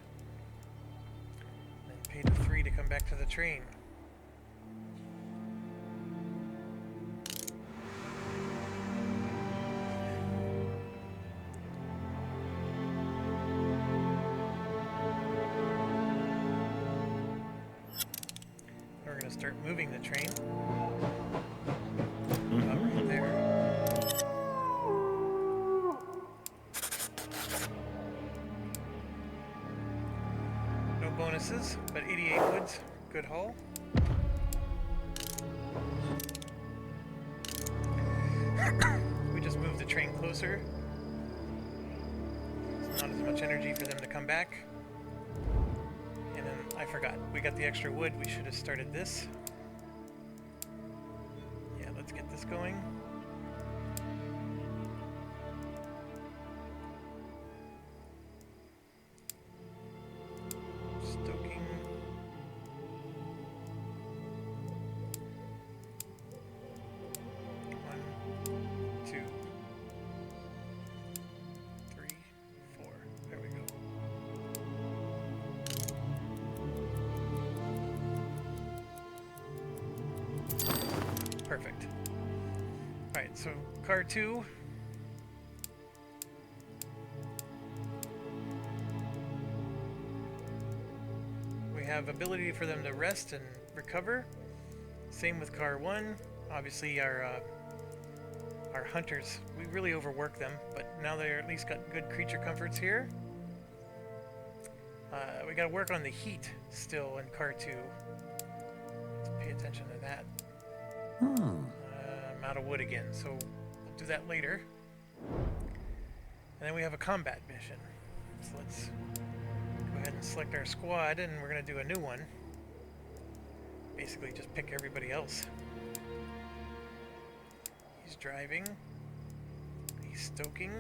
Then pay the 3 to come back to the train. Start moving the train. Right there. No bonuses, but 88 woods. Good haul. We just moved the train closer. It's not as much energy for them to come back. And then I forgot. We got the extra wood. We should have started this. Yeah, let's get this going. Stoking. One, 2, 3, 4. There we go. Perfect. Alright, so car 2. We have ability for them to rest and recover. Same with car 1. Obviously our hunters, we really overwork them, but now they're at least got good creature comforts here. We gotta work on the heat still in car 2. Let's pay attention to that. I'm out of wood again, so we'll do that later. And then we have a combat mission. So let's go ahead and select our squad, and we're going to do a new one. Basically just pick everybody else. He's driving. He's stoking.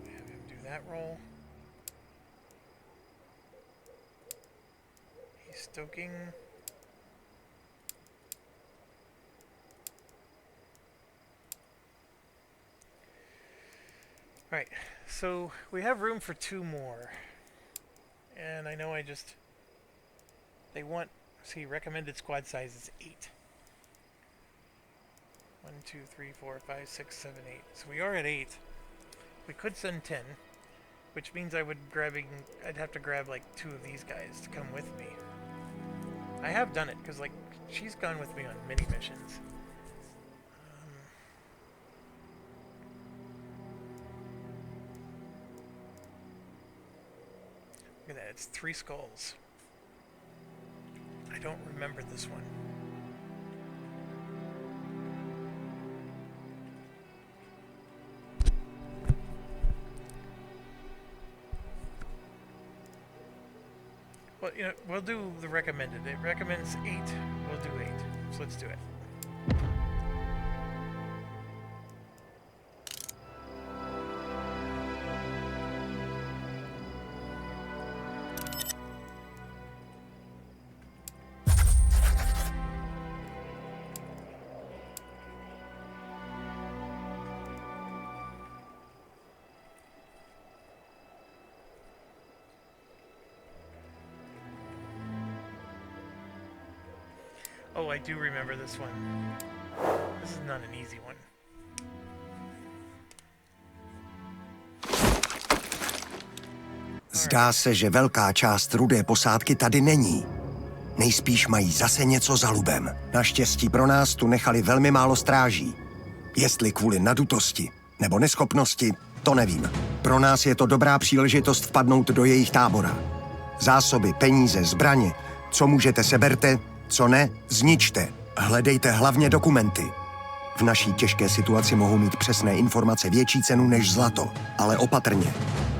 Have him do that roll. Stoking. Right, so we have room for 2 more. And I know they want, see, recommended squad size is 8. 1, 2, 3, 4, 5, 6, 7, 8. So we are at 8. We could send 10, which means I'd have to grab like 2 of these guys to come with me. I have done it because like she's gone with me on many missions. Look at that, it's 3 skulls. I don't remember this one. Well, you know, we'll do the recommended. It recommends 8. We'll do 8. So let's do it. Oh, I do remember this one. This is not an easy one. Zdá se, že velká část rudé posádky tady není. Nejspíš mají zase něco za lubem. Naštěstí pro nás tu nechali velmi málo stráží. Jestli kvůli nadutosti nebo neschopnosti, to nevím. Pro nás je to dobrá příležitost vpadnout do jejich tábora. Zásoby, peníze, zbraně. Co můžete, seberte, co ne, zničte. Hledejte hlavně dokumenty. V naší těžké situaci mohou mít přesné informace větší cenu než zlato, ale opatrně.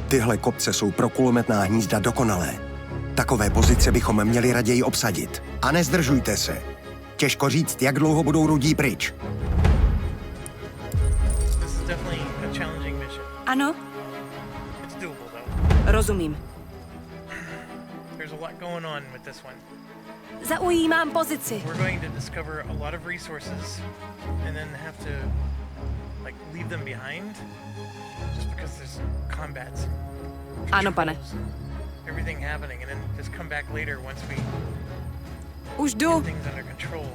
Tyhle kopce jsou pro kulometná hnízda dokonalé. Takové pozice bychom měli raději obsadit. A nezdržujte se. Těžko říct, jak dlouho budou rudí pryč. Ano, It's doable though. rozumím. There's a lot going on with this one. Zaujímám pozici. We're going to discover a lot of resources and then have to like leave them behind just because there's combats. Ano, pane. Everything happening and then just come back later once we Už jdu. get things under control.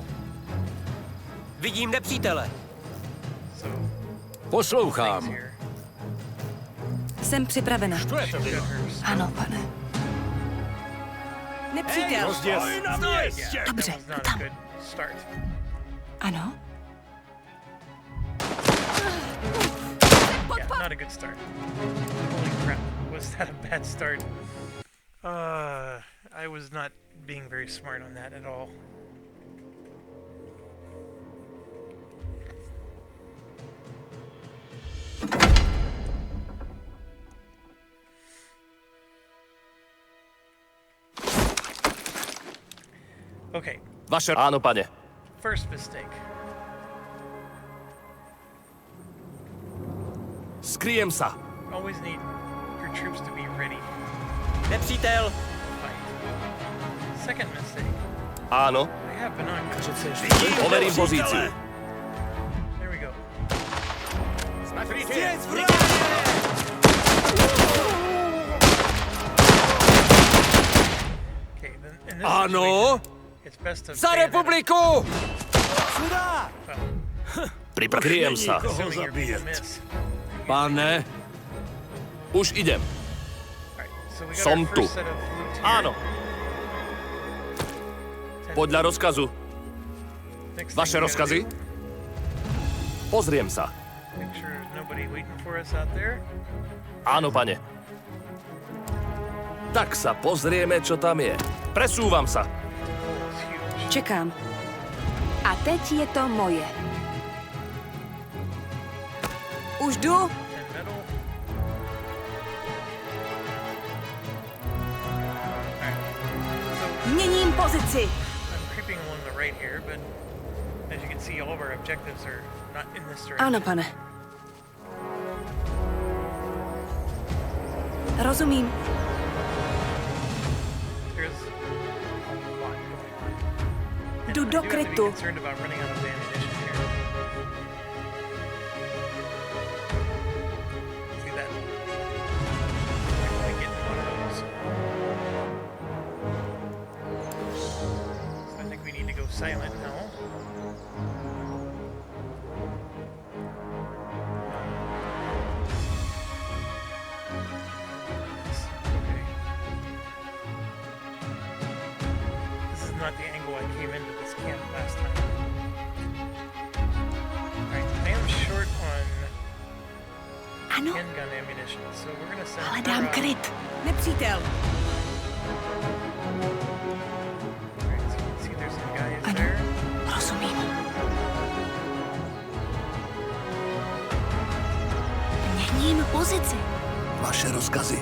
Vidím nepřítele. So Poslouchám. things here. Jsem připravena. Ano, pane. Nepřítel. Dobře, That was not a tam. good start. Ano. Yeah, not a good start. Holy crap, was that a bad start? I was not being very smart on that at all. Okay, Vaše... Ano, pane. first mistake. Skryjem se. Always need your troops to be ready Nepřítel. to fight. Second mistake. Ano. I have binoculars. Overím pozici. There we go. Okay, then in this Ano. situation, it's best to Za bayonet republiku! them. Kryjem se. Assuming you're going to miss. Pane. Už idem. Alright, so we got Som our tu. first set of loot here. Ano. Podľa rozkazu. Next Vaše thing we gotta rozkazy? do, Pozriem sa. make sure there's nobody waiting for us out there. Áno, pane. Tak sa pozrieme, čo tam je. Presúvam sa. Oh, it's huge. Čekám. A teď je to moje. Už jdu. And metal. Alright. So Měním pozici. I'm creeping along the right here, but as you can see, all of our objectives are not in this direction. Ano, pane. Rozumím. There's a lot going on. And Jdu I do do have to be krytu. concerned about running out of ammunition here. See that? I get one of those. So I think we need to go silent now. not the angle I came into this camp last time. Alright, I am short on Ano, handgun ammunition, so we're gonna send hledám her out. kryt. Nepřítel. Alright, so you can see there's some guys Ano, there. rozumím. Měním pozici. Vaše rozkazy.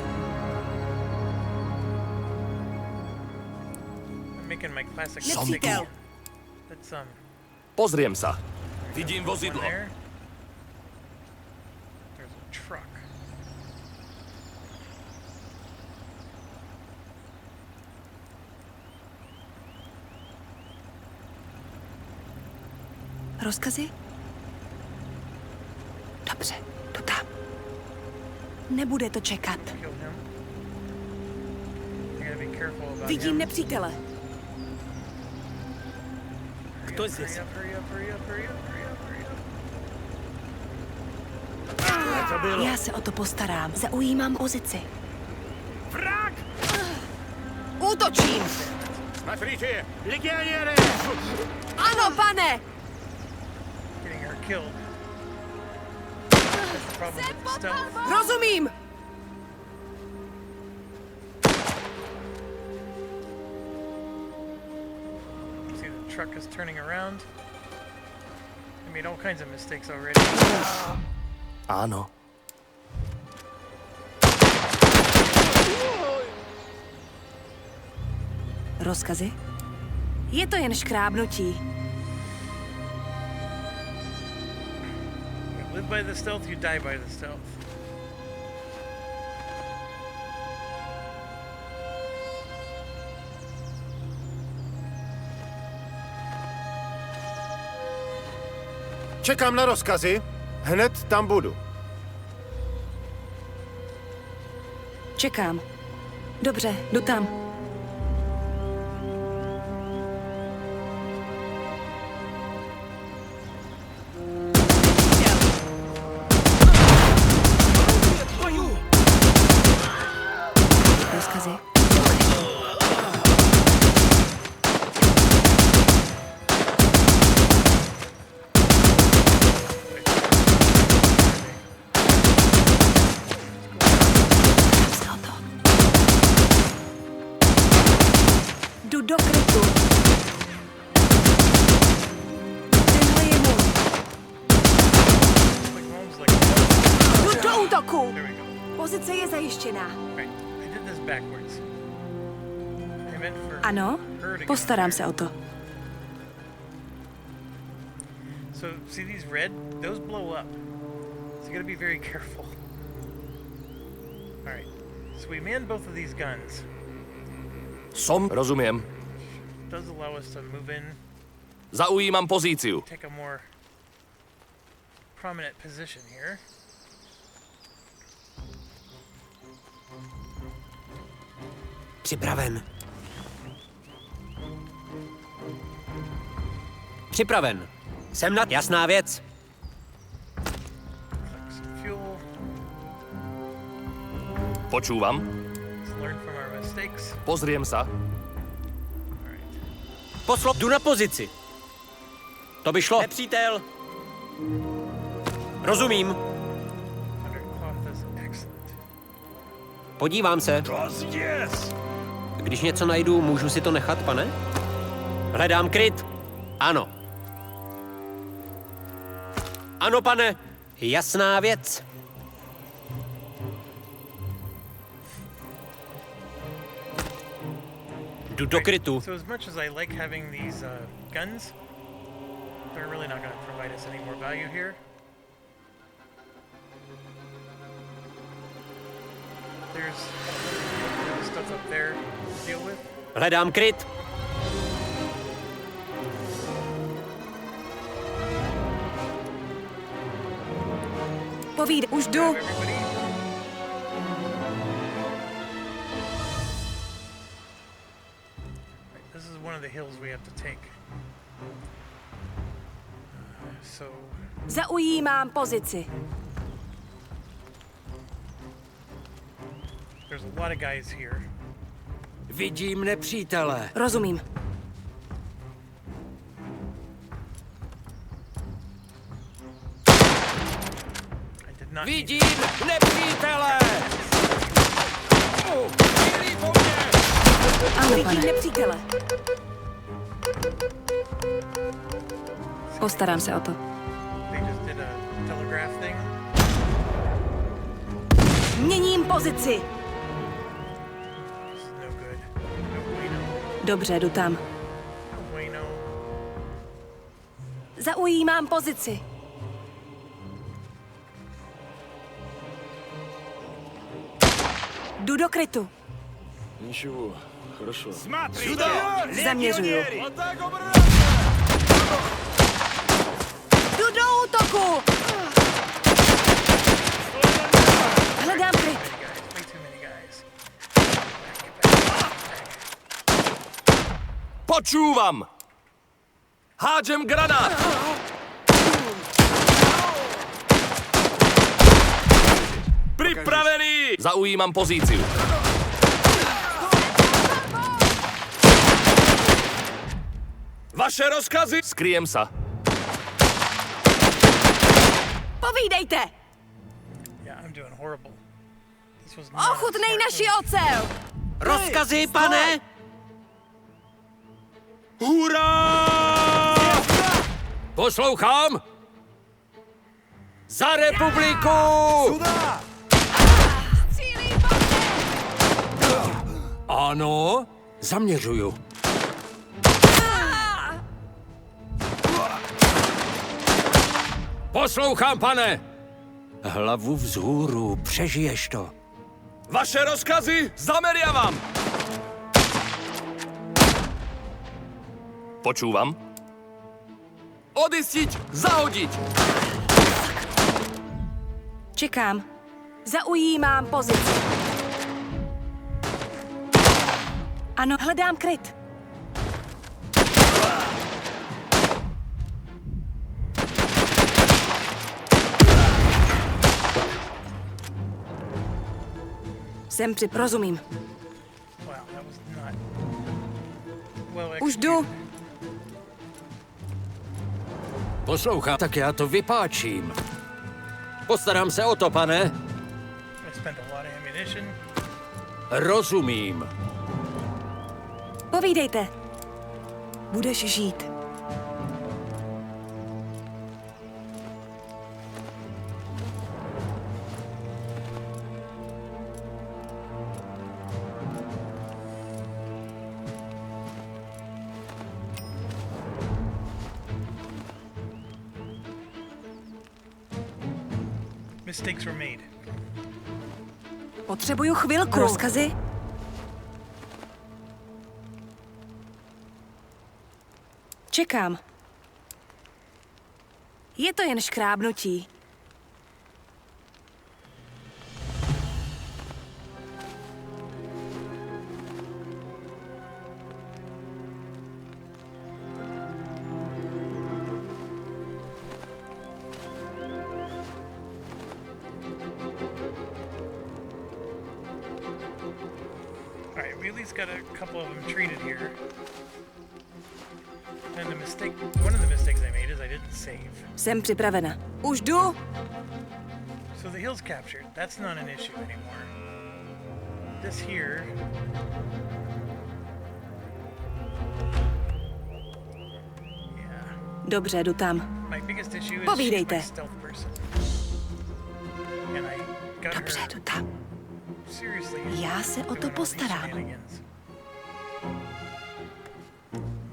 I'm making my classic Nepřítel. Let's Pozriem sa. Vidím one vozidlo. there. There's a truck. Rozkazy? Dobře, jdu tam. Nebude to čekat. Kill him. You gotta be careful about Vidím him. nepřítele. Кто Hurry здесь? up, hurry up, hurry up, hurry up, hurry up, hurry up. To bylo. Já se o to postarám. Zaujímám pozici. Vrak! Útočím! Смотрите! Legionéry! Ano, pane! Getting her killed. That's the problem with the stealth. Rozumím! See the truck is turning around. I made all kinds of mistakes already. Áno. Rozkazy? Je to jen škrábnutí. You live by the stealth, you die by the stealth. Čekám na rozkazy. Hned tam budu. Čekám. Dobře, jdu tam. Rozkazy? Dám se o to. Jdu do krytu. Tenhle je můj. Like homes like Jdu do útoku. there we go. Pozice je zajištěná. Right. I did this backwards. I meant for Ano, her to get postarám there. se o to. So see these red? Those blow up. So you gotta be very careful. Alright. So we manned both of these guns. Rozumiem. Does allow us to move in, Zaujímam pozíciu. take a more prominent position here. Připraven. Připraven. Jsem na... Jasná věc. Collect some fuel. Počúvam. Let's learn from our mistakes. Pozriem sa. Alright. Poslo... Jdu na pozici. To by šlo. Nepřítel. Rozumím. Undercloth is excellent. Podívám se. Když něco najdu, můžu si to nechat, pane? Hledám kryt. Ano. Ano, pane. Jasná věc. Jdu do krytu. So as much as I like having these guns, they're really not going to provide us any more value here. There's stuff up there to deal with. Hledám kryt. Povíd, už jdu. Grab everybody. Right, this is one of the hills we have to take. So Zaujímám pozici. there's a lot of guys here. Vidím nepřítele. Rozumím. not. Vidím nepřítele! Cílí po mně! Ano, Vidím pane. nepřítele. Postarám se o to. They just did a telegraph thing. Měním pozici. This is no good. No bueno. Dobře, jdu tam. No bueno. Zaujímám pozici. Jdu do krytu. Ничего, хорошо. Zaměřuju. Jdu do útoku! Hledám kryt. Guys, way too many guys. Počúvam! Hádžem granát! Pripravený! Zaujímam pozíciu. Vaše rozkazy? Skryjem sa. Povídejte! Yeah, I'm doing horrible. This was not a Ochutnej smart naši move. ocel! Rozkazy, pane! Hurá! Poslouchám! Za republiku! Cílí po mně! Ano, zaměřuju. Poslouchám, pane! Hlavu vzhůru, přežiješ to. Vaše rozkazy? Zameriavam! Počúvam. Odistiť, zahodiť! Čekám. Zaujímám pozici. Ano, hledám kryt. Jsem rozumím. Wow, that was not well Už jdu. Poslouchám, tak já to vypáčím. Postarám se o to, pane. I spent a lot of ammunition. Rozumím. Povídejte. Budeš žít. Mistakes were made. Potřebuju chvilku. Rozkazy? Čekám. Je to jen škrábnutí. Alright, we at least got a couple of them treated here. And one of the mistakes I made is I didn't save. Jsem připravena. Už jdu. So the hill's captured. That's not an issue anymore. This here. Yeah. Dobře, jdu tam. My biggest issue is she's Povídejte. my stealth person. And I got Dobře, her jdu tam. seriously. Já se o to doing all these postarám. shenanigans.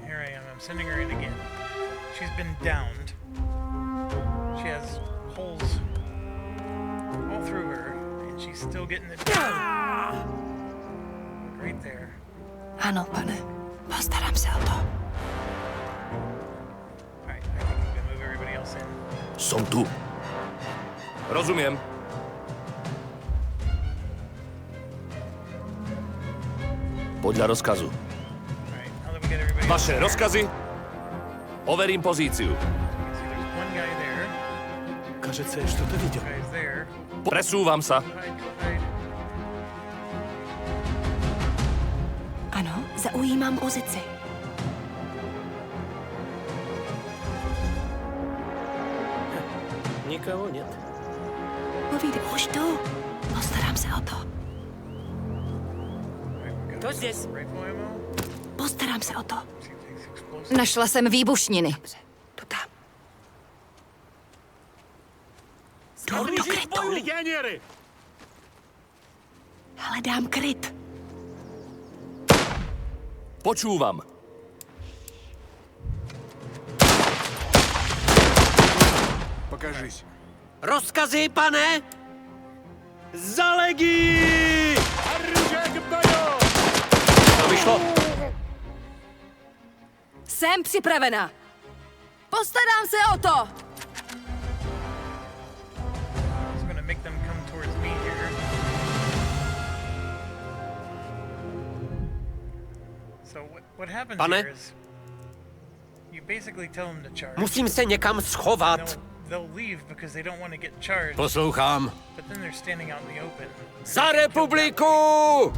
Here I am. I'm sending her in again. She's been downed. She has holes all through her, and she's still getting it down. Right there. Ano, pane. Postarám se o to. Alright, I think we can move everybody else in. Som tu. Rozumiem. Podľa rozkazu. Alright, now that we get everybody else Vaše in rozkazy? Overím pozíciu. there, you can see there's one guy there, Кажется, я что-то видел. guy's there. Presúvam sa. Hide. Ano, zaujímám pozici. Nikoho нет. Povídej. Už jdu. Postarám se o to. To здесь. Rifle ammo. Postarám se o to. See if these explosives. Našla jsem výbušniny. Jdu tam. Jdu do krytu. Legionéry! Hledám kryt. Počúvam. Покажись. Rozkazy, pane! Za legii! Оружие к бою! To vyšlo. Jsem připravena. Postarám se o to. It's gonna make them come towards me here. So what happens Pane? here is you basically tell them to charge. Musím se někam schovat. They'll leave because they don't want to get charged, Poslouchám. but then they're standing out in the open. Za republiku!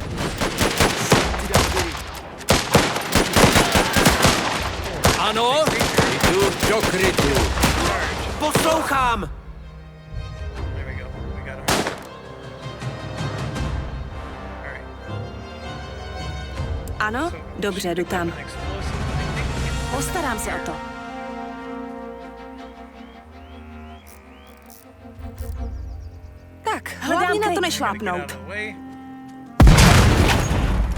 Ano, jdu do krytu. Poslouchám. There we go. We got him. All right. Ano, dobře, jdu tam. An explosive. I think we can Postarám se o to. Tak, hlavně na to get out nešlápnout. of the way.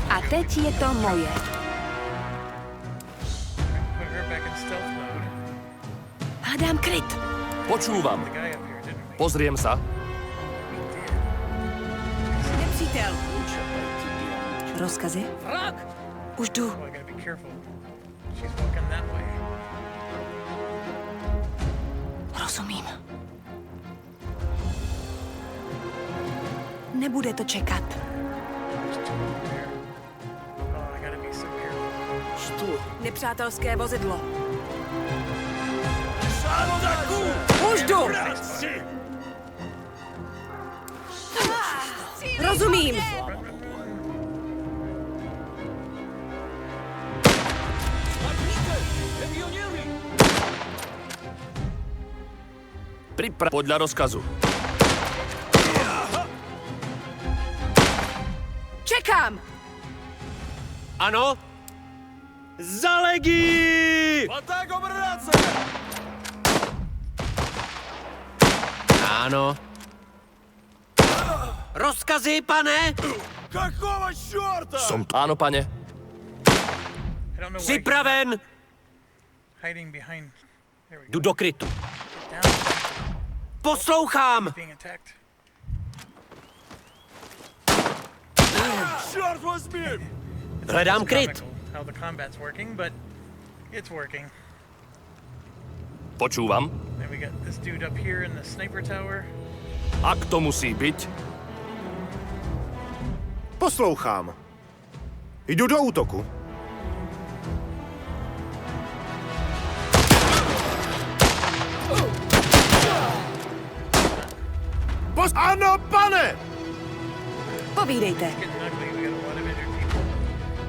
A teď je to moje. Put her back in stealth mode. Hledám kryt. Počúvam. The guy up here didn't we? Pozriem sa. Nepřítel. Rozkazy? Vrak! Už jdu. Oh, I gotta be careful. She's walking that way. Rozumím. Nebude to čekat. There's two over there. Oh, I gotta be so careful. Nepřátelské vozidlo. Už jdu. Rozumím. Podľa rozkazu. Čekám. Ano. Za legii! Ano. Rozkazy, pane! Som tu. Áno, pane. I don't know why he's Připraven! hiding behind. There we go. Jdu do krytu. Down. Poslouchám! Being attacked. Hledám kryt. Comical how the combat's working, but it's working. Počúvam. Then we got this dude up here in the sniper tower. Ak to musí byť, Poslouchám. Jdu do útoku. Ano, pane! Povídejte. Getting ugly. We got a lot of injured people.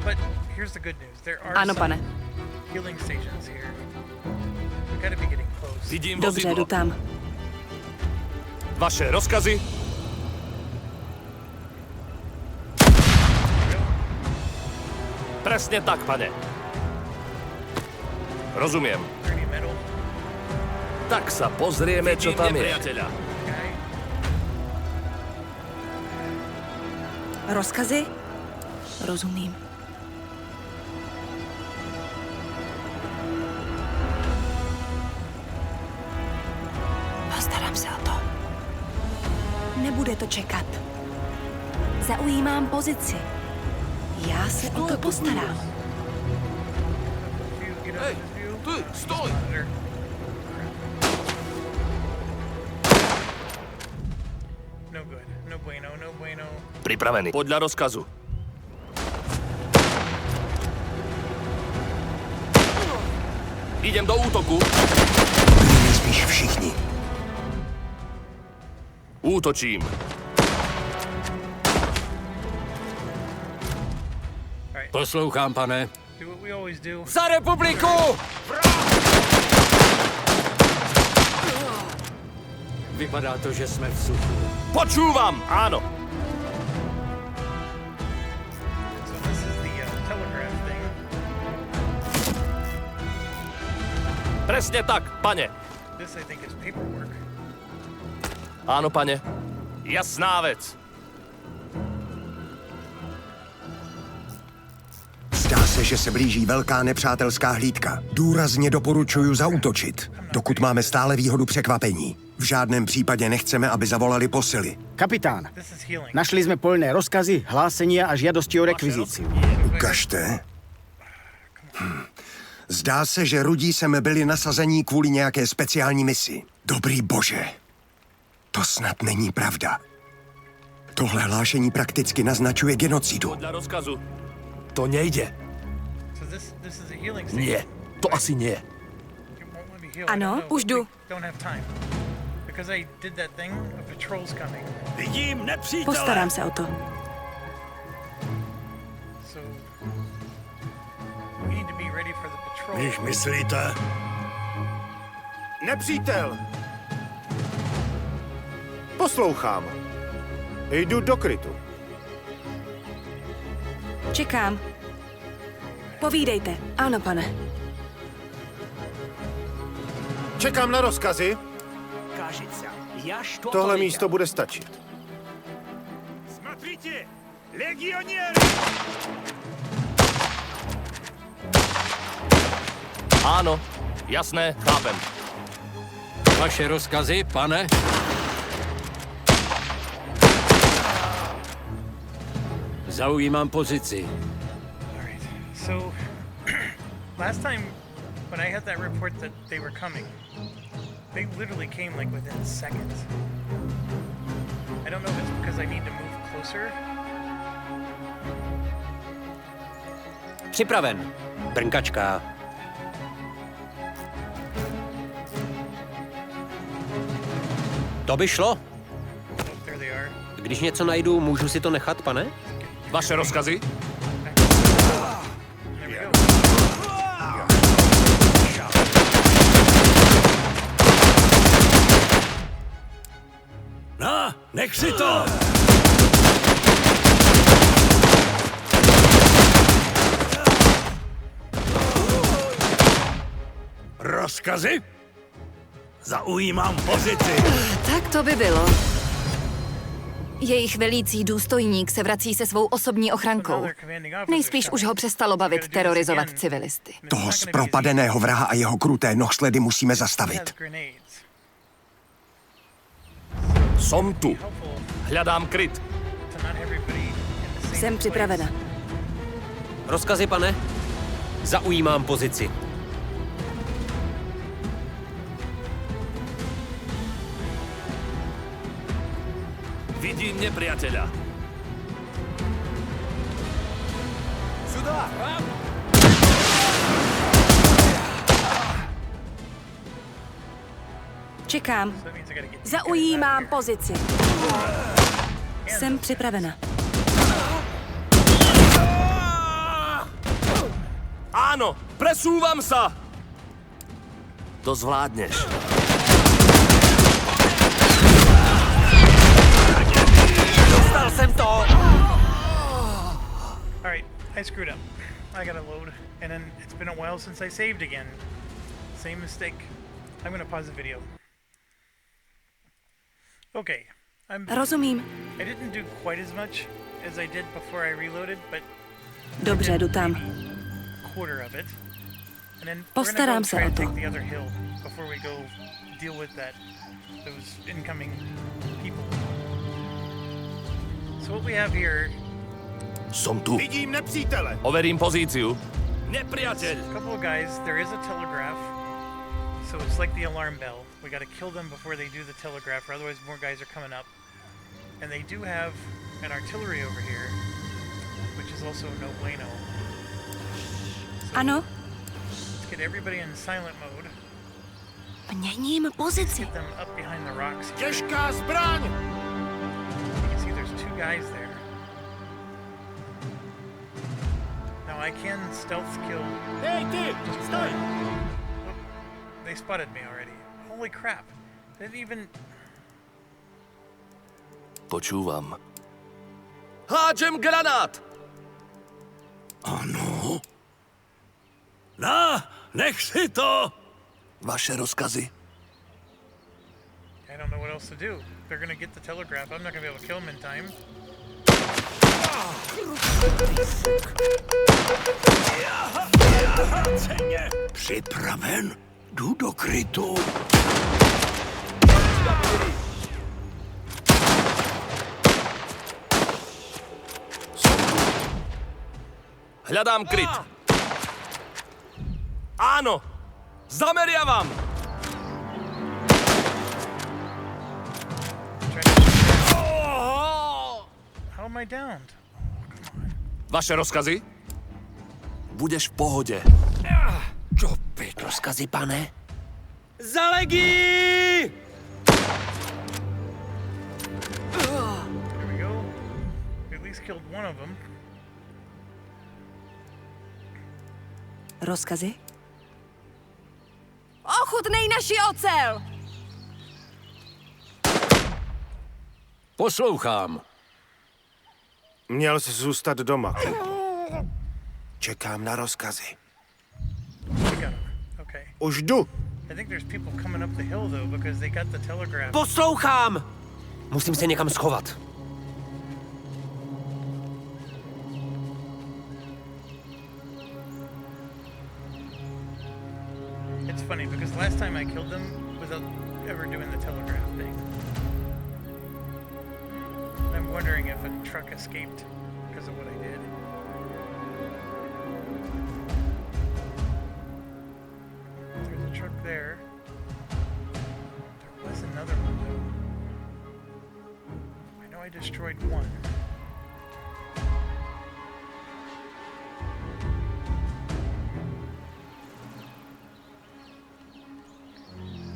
But here's the good news. There are Ano, some pane. healing stations here. We gotta be getting close. vidím Dobře, jdu vozidlo. tam. Vaše rozkazy? Presne tak, pane. Rozumiem. Dirty metal Tak sa pozrieme, čo tam je. guy. Rozkazy? Rozumím. Postarám se o to. Nebude to čekat. Zaujímám pozici. Já se o to postarám. Get out of his view. Ty, stoj! There. No good. No bueno. No bueno. Pripravený. Podľa rozkazu. Idem do útoku. Byli nejspíš všichni. Útočím. Poslouchám, pane. Do what we always do. Za republiku! Vypadá to, že jsme v suchu. Počúvam, áno. So this is the telegraph thing. Presne tak, pane. This I think is paperwork. Áno, pane. Jasná vec. Zdá se, že se blíží velká nepřátelská hlídka. Důrazně doporučuju zaútočit, dokud máme stále výhodu překvapení. V žádném případě nechceme, aby zavolali posily. Kapitán, This is healing. našli sme poľné rozkazy, hlásenia a žiadosti o rekvizíciu. Ukažte. Zdá se, že rudí sem byli nasazení kvůli nějaké speciální misi. Dobrý bože. To snad není pravda. Tohle hlášení prakticky naznačuje genocidu. Podľa rozkazu. To nejde. So this is a healing station. Nie, to asi nie. It won't let me heal. Ano, I don't know. už jdu. We don't have time. Because I did that thing, a patrol's coming. Vidím nepřítele! Postarám se o to. So we need to be ready for the patrol. Když myslíte? Nepřítel! Poslouchám. Jdu do krytu. Čekám. Povídejte. Ano, pane. Čekám na rozkazy. Кажется, я что-то Tohle видел. místo bude stačit. Смотрите! Легионеры! Áno, jasné, chápem. Vaše rozkazy, pane? Zaujímám pozici. All right. So last time when I had that report that they were coming, they literally came like within seconds. I don't know if it's because I need to move closer. Připraven. Brnkačka. To by šlo. Oh, there they are. Když něco najdu, můžu si to nechat, pane? Vaše rozkazy? There we go. No, nech si to! Rozkazy? Zaujímám pozici. Tak to by bylo. Jejich velící důstojník se vrací se svou osobní ochrankou. Nejspíš už ho přestalo bavit terorizovat civilisty. Toho zpropadeného vraha a jeho kruté nohsledy musíme zastavit. Som tu. Hľadám kryt. Jsem připravena. Rozkazy, pane? Zaujímám pozici. Vidím nepriateľa. Čekám. Zaujímám pozici. Jsem připravena. Áno, presúvam sa. To zvládneš. Dostal jsem to! Alright, I screwed up. I gotta load, and then it's been a while since I saved again. Same mistake. I'm gonna pause the video. Okay, Rozumím. I didn't do quite as much as I did before I reloaded, but Dobře, jdu tam. quarter of it. And then Postarám we're se gonna o go try to. and take the other hill before we go deal with those incoming people. So what we have here, Som tu. Vidím nepřítele. Overím pozíciu. Nepriateľ. a couple of guys, there is a telegraph. So it's like the alarm bell. We gotta kill them before they do the telegraph, or otherwise more guys are coming up. And they do have an artillery over here, which is also no bueno. So Ano, let's get everybody in silent mode. měním pozici. Get them up behind the rocks. Těžká zbraň. You can see there's two guys there. Now I can stealth kill. Hej ty, stoj. They spotted me already. Holy crap. They didn't even... Počúvam. Hádžem granát! Ano. Na, nech si to! Vaše rozkazy. I don't know what else to do. They're gonna get the telegraph. I'm not gonna be able to kill them in time. Připraven? Jdu do krytu. Hľadám kryt. Áno! Zameriavam! How am I downed? Vaše rozkazy? Budeš v pohode. Čo pět rozkazy, pane? Za legii! There we go. We at least killed one of them. Rozkazy? Ochutnej naši ocel! Poslouchám. Měl jsi zůstat doma. Čekám na rozkazy. We got him. Okay. Už jdu. I think there's people coming up the hill though because they got the telegraph. Poslouchám! Musím se někam schovat. It's funny because last time I killed them without ever doing the telegraph thing. And I'm wondering if a truck escaped because of what I did. There's a truck there. There was another one though. I know I destroyed one.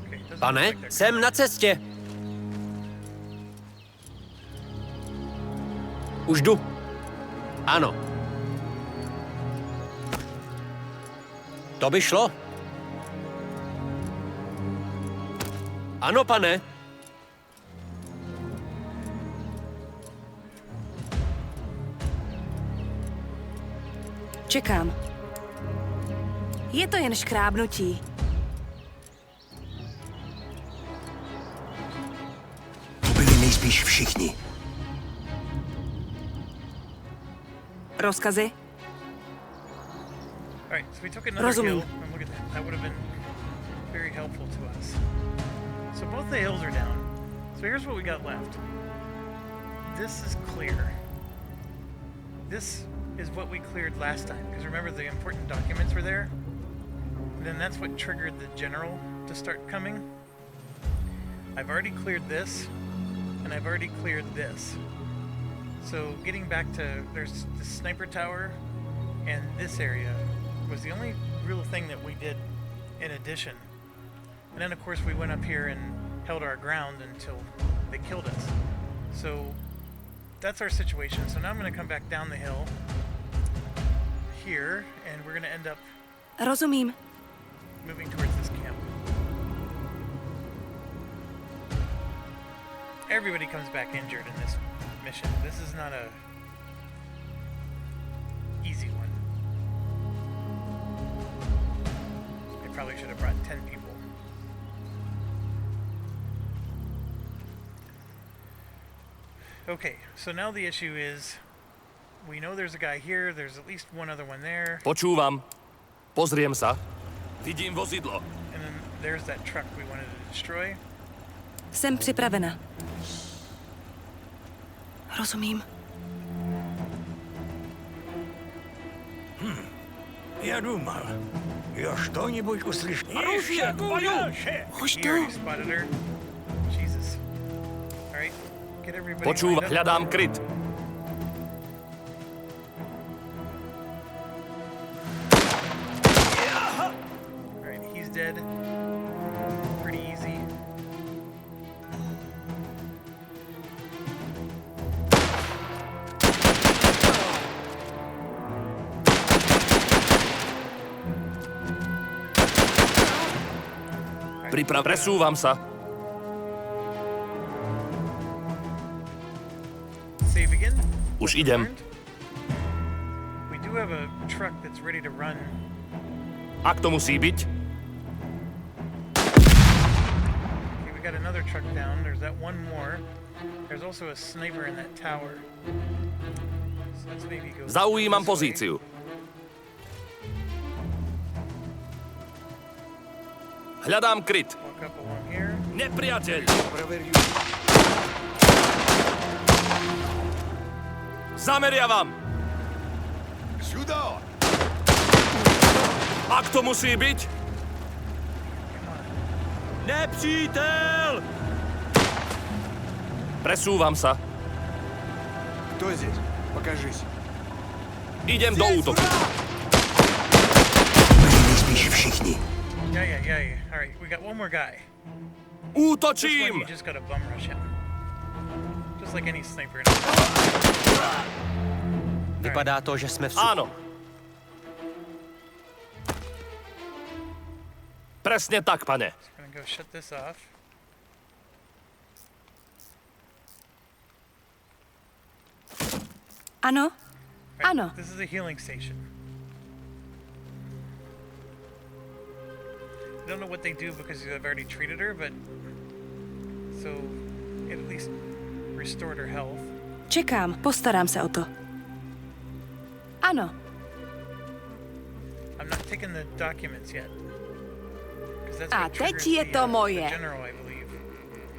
Okay, doesn't look Pane, like they're jsem na cestě. Už jdu. Ano. To by šlo. Ano, pane. Čekám. Je to jen škrábnutí. To byli nejspíš všichni. Rozkazy? All right, so we took another Rozumím. hill, and look at that. That would have been very helpful to us. So both the hills are down. So here's what we got left. This is clear. This is what we cleared last time, because remember the important documents were there? And then that's what triggered the general to start coming. I've already cleared this, and I've already cleared this. So getting back to, there's the sniper tower, and this area was the only real thing that we did in addition. And then of course we went up here and held our ground until they killed us. So that's our situation. So now I'm going to come back down the hill here, and we're going to end up Rozumím. moving towards this camp. Everybody comes back injured in this mission. This is not a easy one. I probably should have brought 10 people. Okay, so now the issue is we know there's a guy here, there's at least one other one there, Počúvam. Pozriem sa. Vidím vozidlo. and then there's that truck we wanted to destroy. Jsem připravena. Rozumím. Я думал, я что-нибудь услышал. Už He jdu. already spotted her. Jesus. Alright, get everybody Počúvam. lined up. Hľadám kryt. Alright, he's dead. Pretty easy. Presúvam sa. Už idem. We do have a truck that's ready to run. Ak to musí byť. Okay, we got another truck down. There's that one more. There's also a sniper in that tower. So let's maybe go Zaujímam this way. pozíciu. Hľadám kryt. Walk up along here. Nepriateľ. Zameriavam. Сюда! Ak to musí byť. Nepřítel! Presúvam sa. Кто здесь? Покажись. Idem do útoku. Byli nejspíš všichni. Yeah. All right, we got one more guy. This one Útočím! you just gotta bum rush him. Just like any sniper. Vypadá to, že jsme v suchu. Áno. Presne tak, pane. Just gonna go shut this off. Ano? Right, Ano. This is a healing station. I don't know what they do because you have already treated her, but so it at least restored her health. Čekám, postarám se o to. Ano. I'm not taking the documents yet. 'Cause that's A what teď triggers je the, to the moje. general, I believe.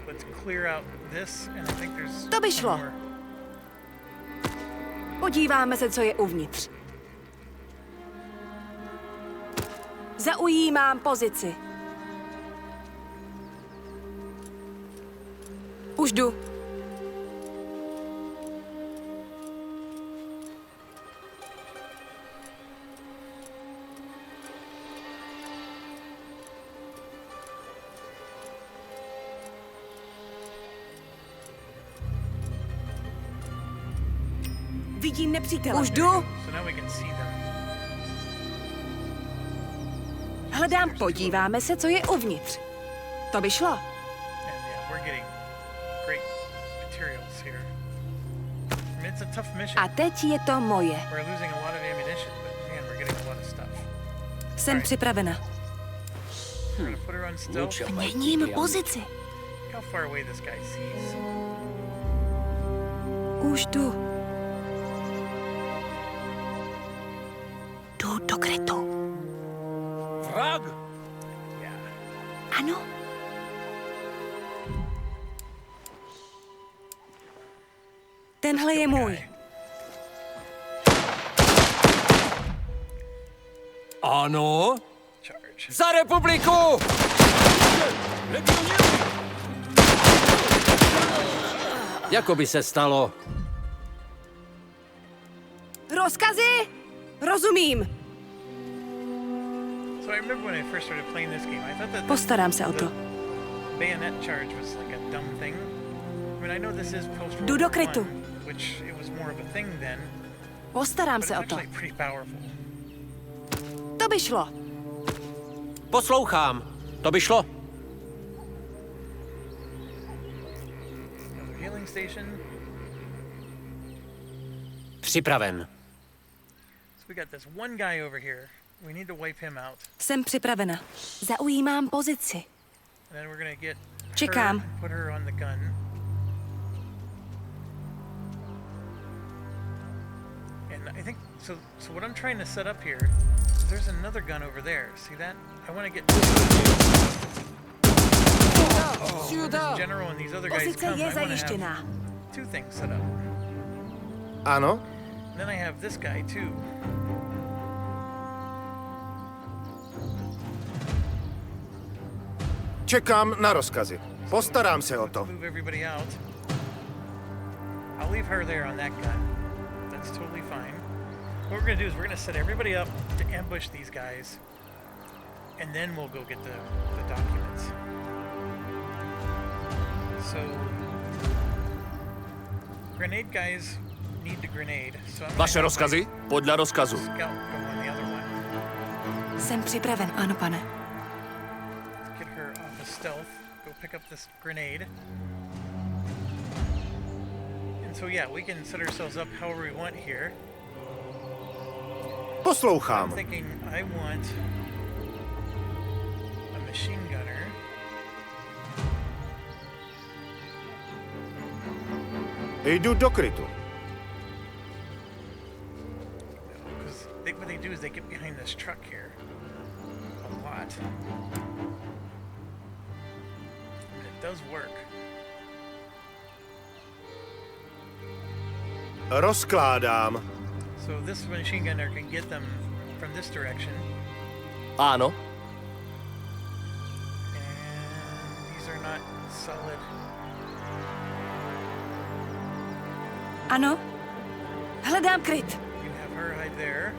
Let's clear out this, and I think there's To by šlo. more. Podíváme se, co je uvnitř. Zaujímám pozici. Už jdu. Vidím nepřítele. Už jdu. So now we can see them. Hledám, podíváme se, co je uvnitř. To by šlo. And yeah, we're getting great materials here. I mean, it's a tough mission. A teď je to moje. We're losing a lot of ammunition, but man, we're getting a lot of stuff. Jsem připravena. We're gonna put her on stealth. Měním pozici. Look how far away this guy sees. Už jdu. Jdu do krytu. Vrah! Yeah. Ano. Tenhle je můj. Áno. Charge. Za republiku! Jako by se stalo. Rozkazy? Rozumím. So I remember when I first started playing this game, I thought that Postarám se o to. bayonet charge was like a dumb thing. I mean, I know this is post Jdu do krytu. which it was more of a thing then, Postarám but se it's o to. actually pretty powerful. To by šlo. Poslouchám. To by šlo. Another healing station. Připraven. So we got this one guy over here. We need to wipe him out. Jsem připravena. Zaujímám pozici. And then we're gonna get Čekám. her and put her on the gun. And I think so what I'm trying to set up here is there's another gun over there. See that? I want to get this general and these other guys Pozice come. je I want to have zajištěná. two things set up. Ano? And then I have this guy too. Čekám na rozkazy. Postarám se o to. Move everybody out. I'll leave her there on that gun. That's totally fine. What we're gonna do is we're gonna set everybody up to ambush these guys, and then we'll go get the documents. So, grenade guys need the grenade. So I'm gonna Vaše have rozkazy? Podľa rozkazu. my scout go on the other one. Jsem připraven, ano, pane. Get her off of stealth. Go pick up this grenade. And So yeah, we can set ourselves up however we want here. Poslouchám. I'm thinking I want a machine gunner. Jdu do krytu. Because what they do is they get behind this truck here a lot. And it does work. Rozkládám. So this machine gunner can get them from this direction. Áno. And these are not solid. Ano, hledám kryt. You have her hide there.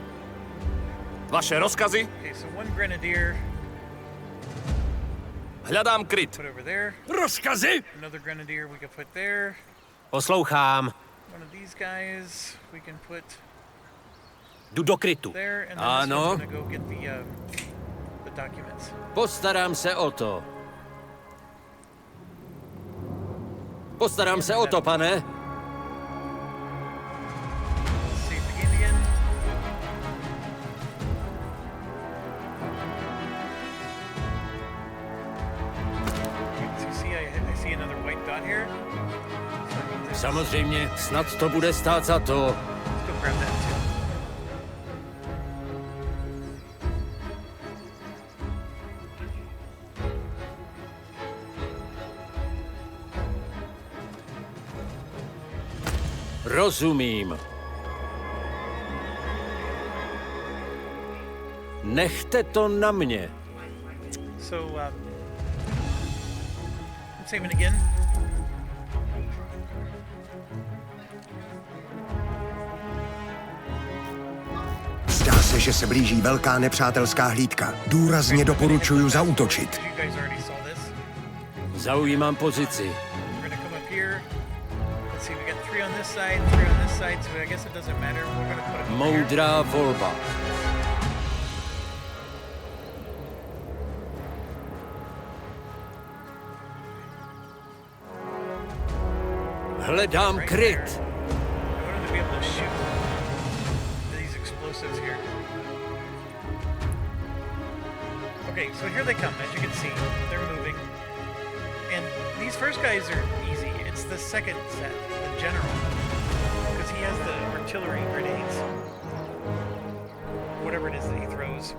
Vaše rozkazy? Okay, so one grenadier Hľadám kryt. put over there. Rozkazy! Another grenadier we could put there. Poslouchám. One of these guys we can put Jdu do krytu. there, and then Ano. this one's gonna go get the documents. Postarám se o to. Postarám se o to, pane. Save the game again. So you see, I see another white dot here. So that means Samozřejmě, snad to bude stát za to. let's go grab that too. Rozumím. Nechte to na mě. So, I'm saving again. Zdá se, že se blíží velká nepřátelská hlídka. Důrazně doporučuju zaútočit. You guys already saw this. Zaujímám pozici. We're gonna come up here. Let's see, we got 3 on this side, 3 on this side, so I guess it doesn't matter. We're gonna put them here. Moudrá volba. Hledám kryt. I wanted to be able to shoot these explosives here. Okay, so here they come, as you can see. They're moving. And these first guys are easy. It's the second set, the general. Because he has the artillery grenades. Whatever it is that he throws.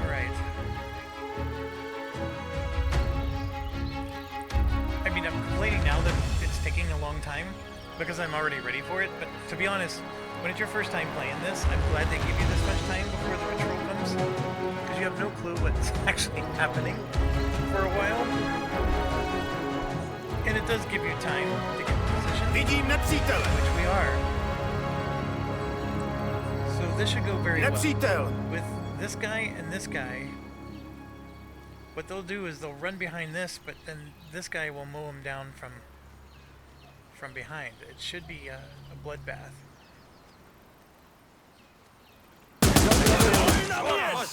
Alright. I mean, I'm complaining now that it's taking a long time because I'm already ready for it, but to be honest, when it's your first time playing this, I'm glad they give you this much time before the patrol comes, because you have no clue what's actually happening for a while. And it does give you time to get in position. Vidím nepřítele. Which we are. So this should go very well. Nepřítel. With this guy and this guy, what they'll do is they'll run behind this, but then this guy will mow him down from behind. It should be a bloodbath.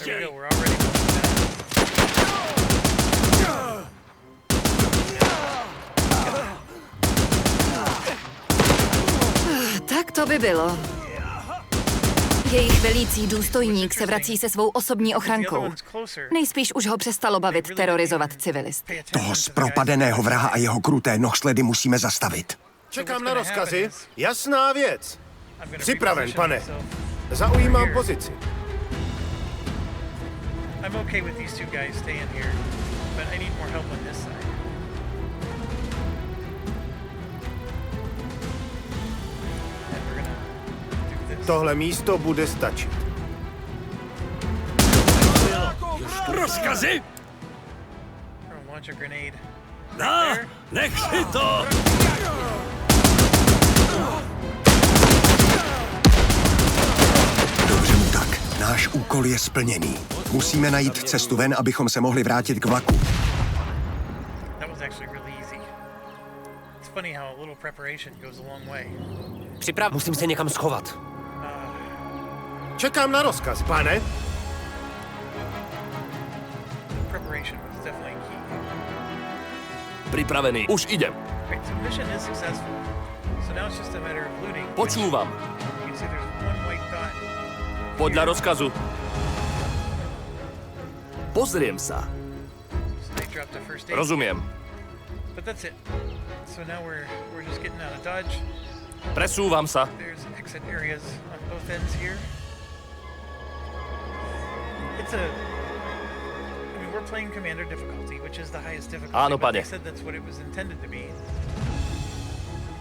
There we go, we're already Tak to by bylo. Jejich velící důstojník se vrací se svou osobní ochrankou. Nejspíš už ho přestalo bavit terorizovat civilisty. Toho zpropadeného vraha a jeho kruté nohsledy musíme zastavit. Čekám na rozkazy. Jasná věc. Připraven, pane. Zaujímám pozici. I'm okay with these two guys staying here, but I need more help on this side. And we're gonna do this. Tohle místo bude stačit. Rozkazy! We're gonna launch a grenade. Na, nech si to! Dobře mu tak. Náš úkol je splněný. Musíme najít cestu ven, abychom se mohli vrátit k vlaku. That was actually really easy. It's funny how a little preparation goes a long way. Musím se někam schovat. Čekám na rozkaz, pane. Preparation was definitely key. Pripravený. Už idem. Right, so mission is successful. So now it's just a matter of looting. Počúvam. You can see there's one white dot. Podľa rozkazu. Pozriem sa. So they dropped the first aid. Rozumiem. But that's it. So now we're just getting out of dodge. Presúvam sa. There's exit areas on both ends here. I mean, we're playing Commander difficulty, which is the highest difficulty. Áno, but pane. they said that's what it was intended to be.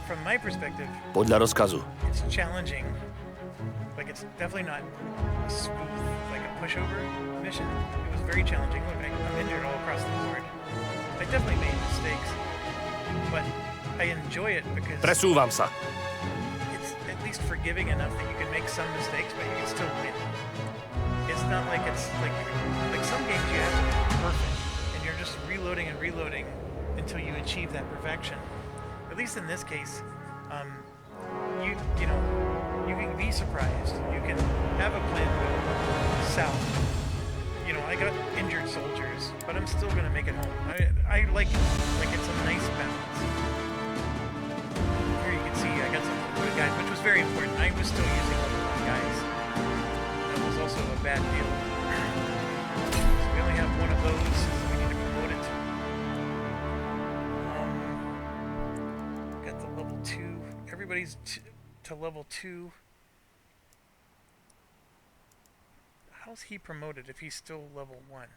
From my perspective, Podľa rozkazu. it's challenging. Like, it's definitely not a smooth, like a pushover mission. It was very challenging. Look, I'm injured all across the board. I definitely made mistakes, but I enjoy it because Presúvam sa. it's at least forgiving enough that you can make some mistakes, but you can still win. It's not like it's like some games you have to be perfect, and you're just reloading and reloading until you achieve that perfection. At least in this case, you know, you can be surprised. You can have a plan go south. You know, I got injured soldiers, but I'm still gonna make it home. I like it's a nice balance. Here you can see I got some good guys, which was very important. I was still using level 1 guys. That was also a bad deal. So we only have one of those. We need to promote it. Got the level 2. Everybody's to level 2. How's he promoted if he's still level 1?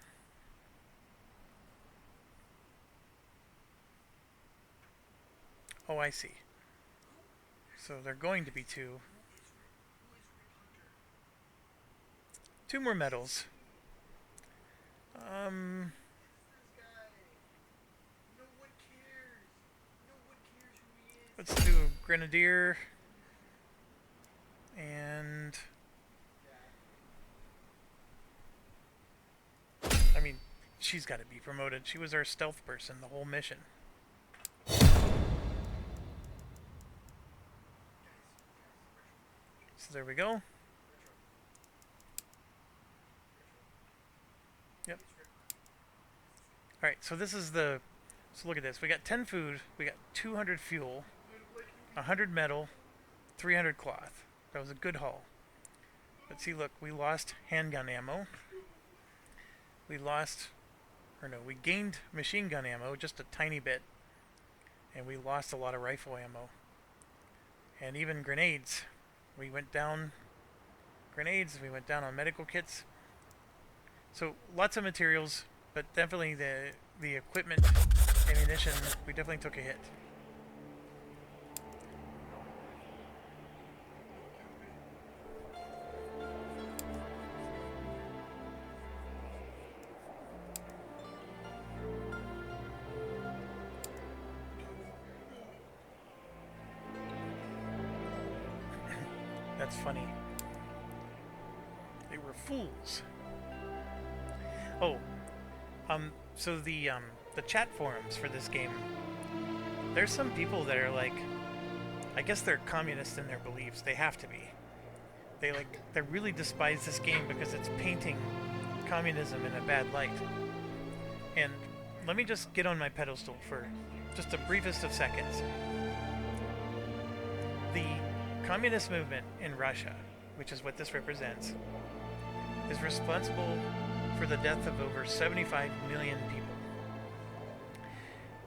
Oh, I see. So they're going to be 2. 2 more medals. Let's do a Grenadier. And I mean, she's got to be promoted. She was our stealth person the whole mission. So there we go. Yep. Alright, so this is the... So look at this. We got 10 food, we got 200 fuel, 100 metal, 300 cloth. That was a good haul. But see, look, we lost handgun ammo. We lost... Or no, we gained machine gun ammo, just a tiny bit. And we lost a lot of rifle ammo. And even grenades. We went down... Grenades, we went down on medical kits. So, lots of materials, but definitely the equipment, ammunition, we definitely took a hit. That's funny. They were fools. Oh, so the chat forums for this game, there's some people that are like, I guess they're communist in their beliefs. They have to be. They really despise this game because it's painting communism in a bad light. And let me just get on my pedestal for just the briefest of seconds. The communist movement in Russia, which is what this represents, is responsible for the death of over 75 million people.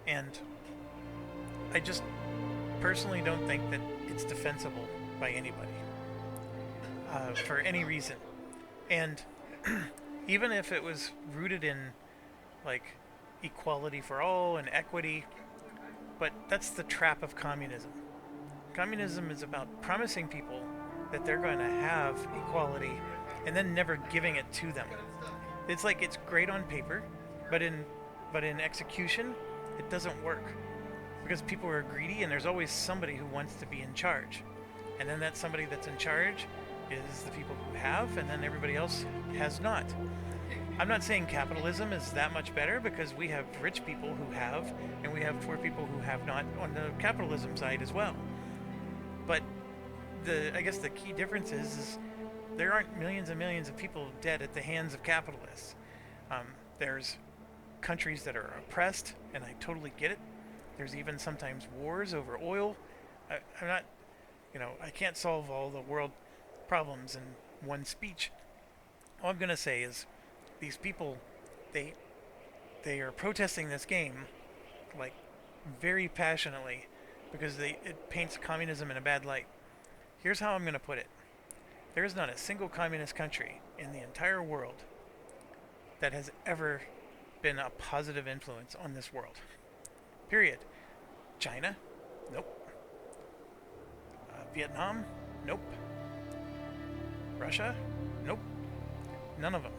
And I just personally don't think that it's defensible by anybody for any reason. And even if it was rooted in like equality for all and equity, but that's the trap of communism. Communism is about promising people that they're going to have equality and then never giving it to them. It's like it's great on paper, but in execution, it doesn't work because people are greedy and there's always somebody who wants to be in charge. And then that somebody that's in charge is the people who have, and then everybody else has not. I'm not saying capitalism is that much better because we have rich people who have, and we have poor people who have not on the capitalism side as well. But I guess the key difference is there aren't millions and millions of people dead at the hands of capitalists. There's countries that are oppressed, and I totally get it. There's even sometimes wars over oil. I'm not, I can't solve all the world problems in one speech. All I'm going to say is these people, they are protesting this game like very passionately because it paints communism in a bad light. Here's how I'm going to put it. There is not a single communist country in the entire world that has ever been a positive influence on this world. Period. China? Nope. Vietnam? Nope. Russia? Nope. None of them.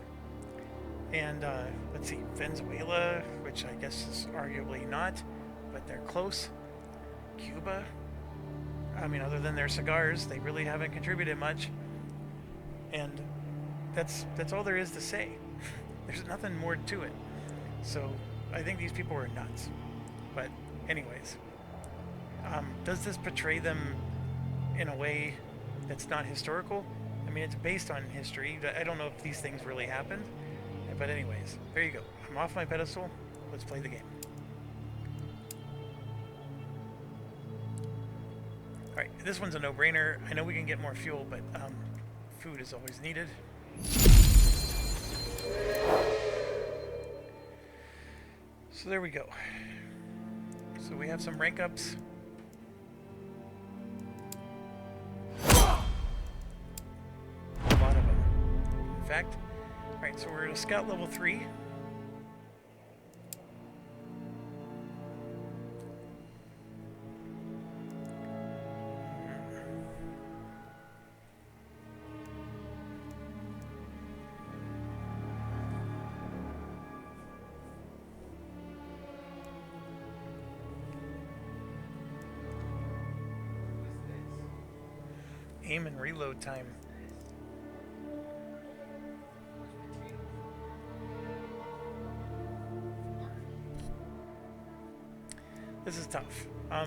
And let's see, Venezuela, which I guess is arguably not, but they're close. Cuba? I mean, other than their cigars, they really haven't contributed much. And that's all there is to say. There's nothing more to it. So I think these people are nuts. But anyways, does this portray them in a way that's not historical? I mean, it's based on history. I don't know if these things really happened. But anyways, there you go. I'm off my pedestal. Let's play the game. Alright, this one's a no-brainer. I know we can get more fuel, but food is always needed. So there we go. So we have some rank ups. A lot of them, in fact. Alright, so we're at a scout level 3. Aim and reload time. This is tough. I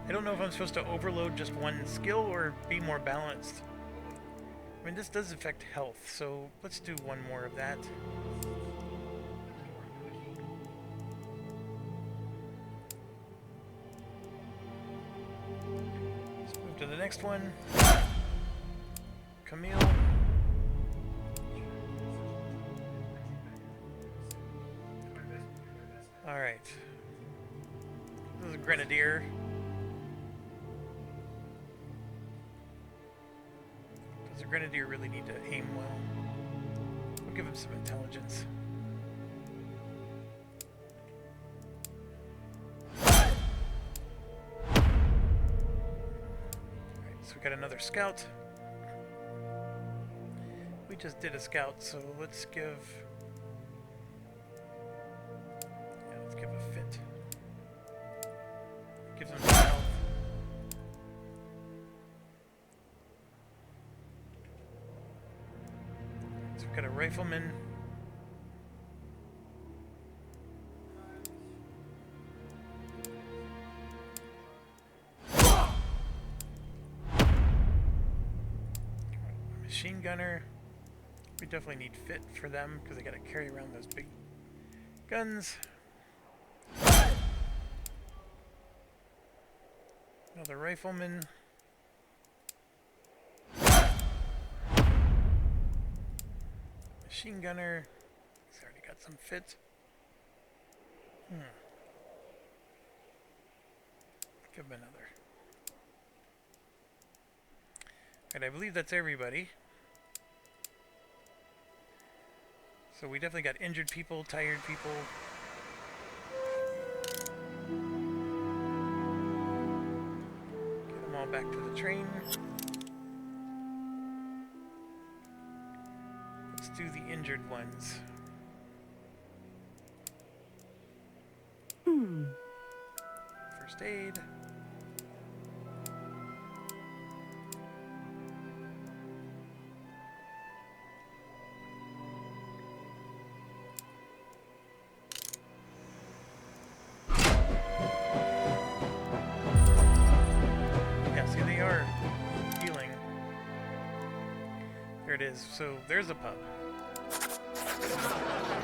don't know if I'm supposed to overload just one skill or be more balanced. I mean, this does affect health, so let's do one more of that. Let's move to the next one. Camille. All right. This is a grenadier. Does a grenadier really need to aim well? We'll give him some intelligence. Alright, so we got another scout. We just did a scout, so let's give... yeah, let's give a fit. Gives him some health. So we've got a rifleman. Machine gunner. We definitely need fit for them because they got to carry around those big guns. Another rifleman. Machine gunner. He's already got some fit. Give him another. Alright, I believe that's everybody. So we definitely got injured people, tired people. Get them all back to the train. Let's do the injured ones. First aid. is, so there's a pub.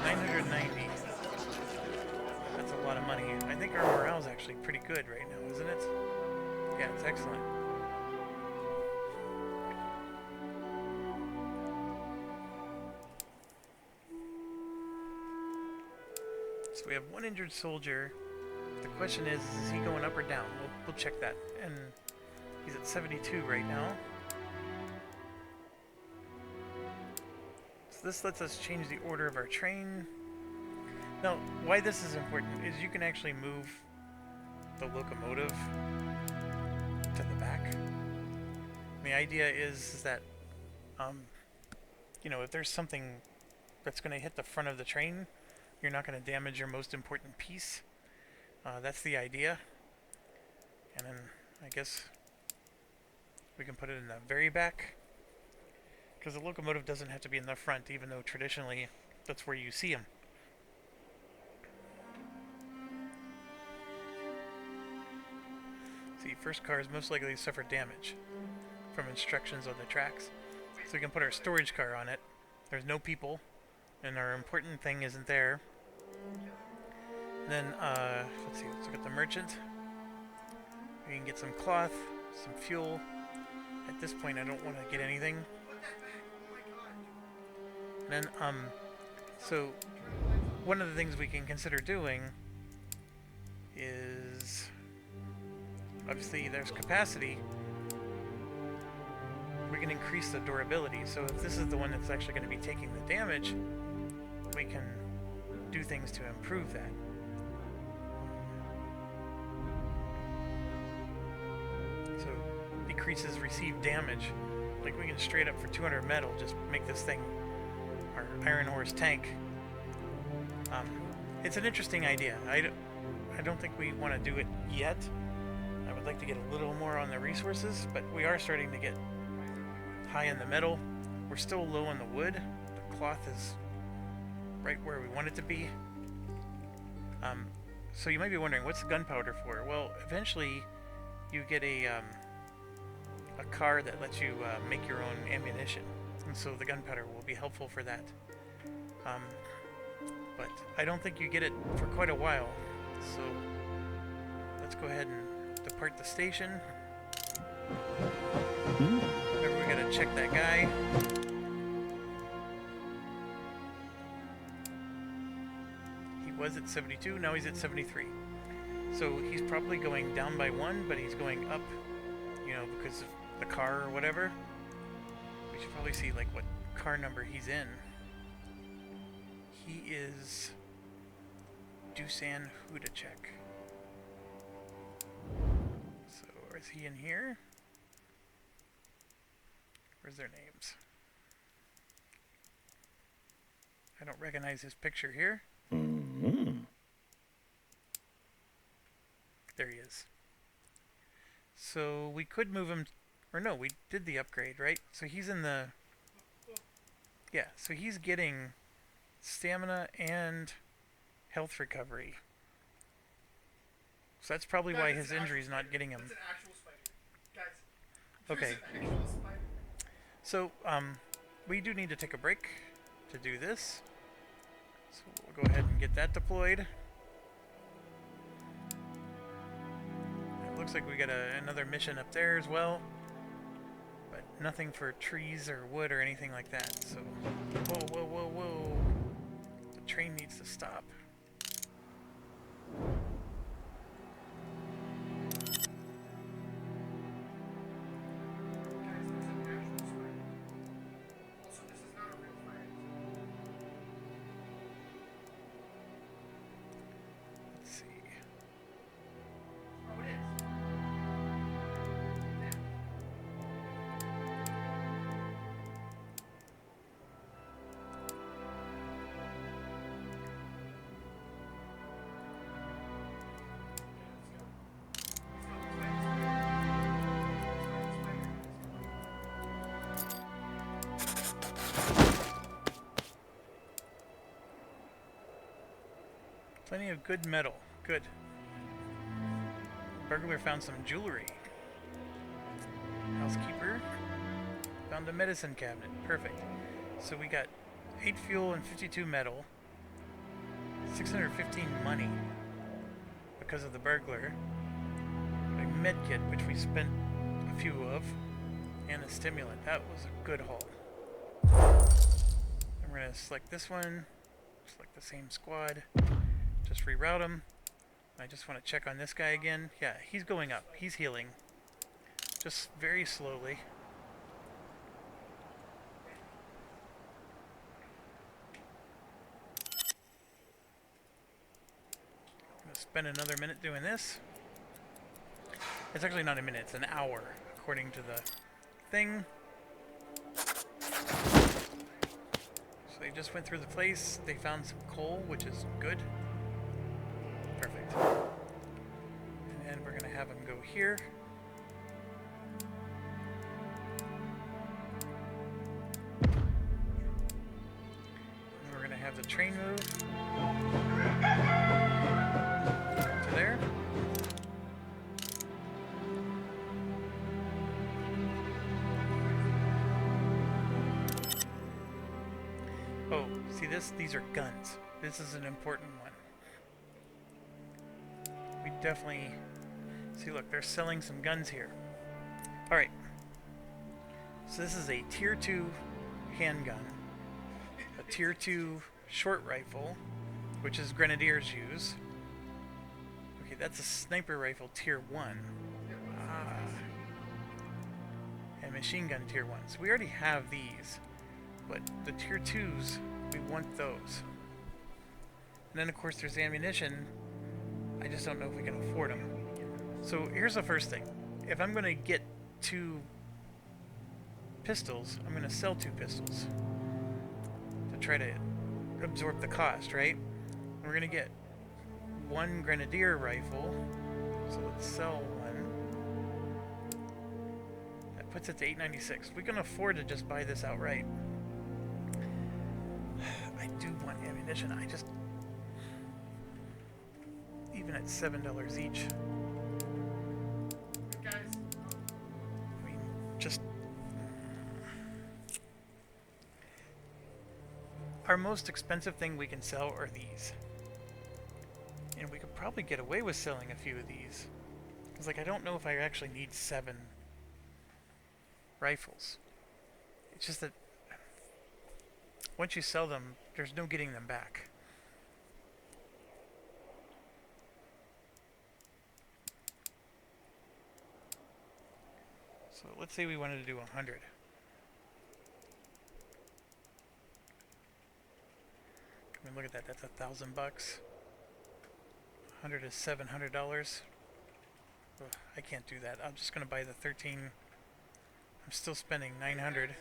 990. That's a lot of money. I think our morale's actually pretty good right now, isn't it? Yeah, it's excellent. So we have one injured soldier. The question is he going up or down? We'll check that. And he's at 72 right now. So this lets us change the order of our train. Now, why this is important is you can actually move the locomotive to the back. And the idea is that, you know, if there's something that's going to hit the front of the train, you're not going to damage your most important piece. That's the idea. And then I guess we can put it in the very back, because the locomotive doesn't have to be in the front, even though traditionally that's where you see them. See, first cars most likely suffer damage from instructions on the tracks. So we can put our storage car on it. There's no people, and our important thing isn't there. Then, let's see, let's look at the merchant. We can get some cloth, some fuel. At this point, I don't want to get anything. And then, so one of the things we can consider doing is, obviously there's capacity. We can increase the durability. So if this is the one that's actually going to be taking the damage, we can do things to improve that. So decreases received damage. Like we can straight up for 200 metal just make this thing our Iron Horse tank. It's an interesting idea. I don't think we want to do it yet. I would like to get a little more on the resources, but we are starting to get high in the metal. We're still low on the wood. The cloth is right where we want it to be. So you might be wondering, what's the gunpowder for? Well, eventually you get a car that lets you make your own ammunition, and so the gunpowder will be helpful for that. But I don't think you get it for quite a while, so let's go ahead and depart the station. Remember, we gotta check that guy. He was at 72, now he's at 73. So he's probably going down by 1, but he's going up, you know, because of the car or whatever. We should probably see like what car number he's in. He is Dusan Hudacek. So is he in here? Where's their names? I don't recognize his picture here. There he is. So we could move him, or no, we did the upgrade, right? So he's in the, yeah, so he's getting stamina and health recovery. So that's probably why his injury's not getting him. That's an actual spider. Guys. Okay. There's an actual spider. So, we do need to take a break to do this. So we'll go ahead and get that deployed. It looks like we got another mission up there as well. But nothing for trees or wood or anything like that. So, whoa, whoa, whoa, whoa. The train needs to stop. Plenty of good metal. Good. Burglar found some jewelry. Housekeeper. Found a medicine cabinet. Perfect. So we got 8 fuel and 52 metal. 615 money because of the burglar. A med kit, which we spent a few of. And a stimulant. That was a good haul. And we're going to select this one. Select the same squad. Just reroute them. I just want to check on this guy again. Yeah, he's going up. He's healing. Just very slowly. I'm going to spend another minute doing this. It's actually not a minute, it's an hour, according to the thing. So they just went through the place. They found some coal, which is good. Perfect. And we're going to have them go here. And we're going to have the train move to there. Oh, see this? These are guns. This is an important one. We definitely... See, look, they're selling some guns here. Alright. So this is a Tier 2 handgun. A Tier 2 short rifle, which is Grenadiers use. Okay, that's a sniper rifle Tier 1. Ah. And machine gun Tier 1. So we already have these. But the Tier 2s, we want those. And then, of course, there's ammunition. I just don't know if we can afford them. So here's the first thing. If I'm going to get 2 pistols, I'm going to sell 2 pistols to try to absorb the cost, right? And we're going to get 1 Grenadier rifle. So let's sell 1. That puts it to $8.96. We can afford to just buy this outright. I do want ammunition. I just... Even at $7 each. I mean, just... Our most expensive thing we can sell are these. And we could probably get away with selling a few of these. Because, like, I don't know if I actually need 7 rifles. It's just that once you sell them, there's no getting them back. So let's say we wanted to do 100. I mean, look at that. That's $1,000 bucks. 100 is $700. Ugh, I can't do that. I'm just gonna buy the 13. I'm still spending 900.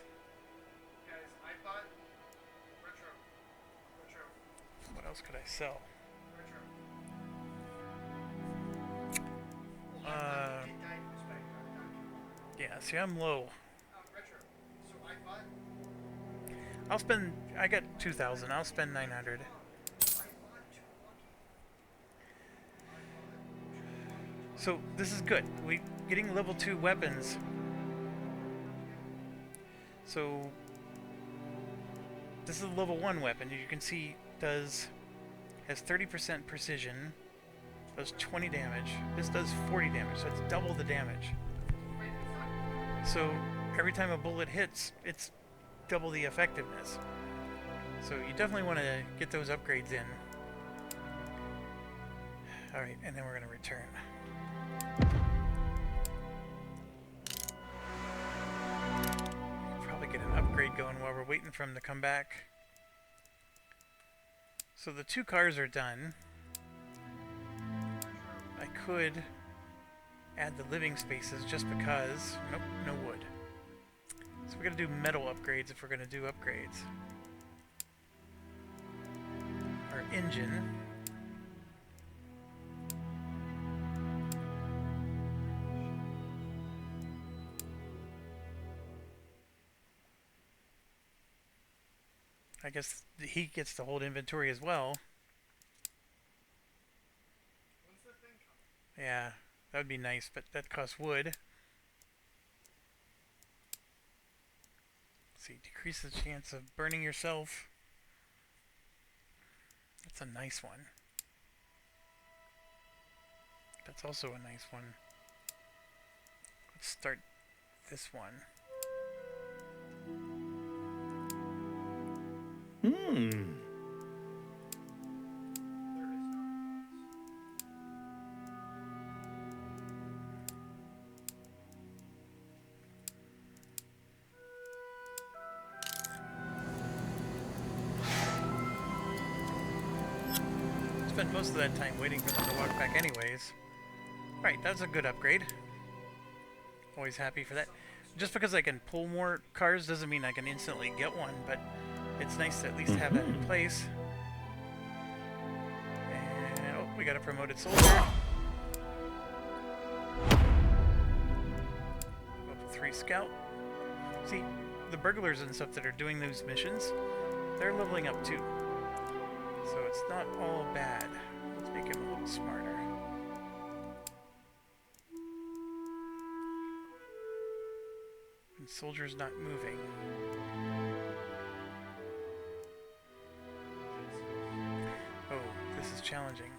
What else could I sell? Yeah, see, I'm low. I'll spend... I got 2,000. I'll spend 900. So, this is good. We getting level 2 weapons. So, this is a level 1 weapon. You can see has 30% precision, does 20 damage. This does 40 damage, so it's double the damage. So every time a bullet hits, it's double the effectiveness. So you definitely want to get those upgrades in. Alright, and then we're going to return. Probably get an upgrade going while we're waiting for him to come back. So the 2 cars are done. I could add the living spaces just because. Nope, no wood. So we're going to do metal upgrades if we're going to do upgrades. Our engine. I guess he gets to hold inventory as well. Yeah, that would be nice, but that costs wood. see, decrease the chance of burning yourself. That's a nice one. That's also a nice one. Let's start this one. Spent most of that time waiting for them to walk back anyways. Alright, that's a good upgrade. Always happy for that. Just because I can pull more cars doesn't mean I can instantly get one, but it's nice to at least have that in place. And, oh, we got a promoted soldier. Level 3 scout. See, the burglars and stuff that are doing those missions, they're leveling up too. So it's not all bad. Let's make him a little smarter. And soldier's not moving. Oh, this is challenging.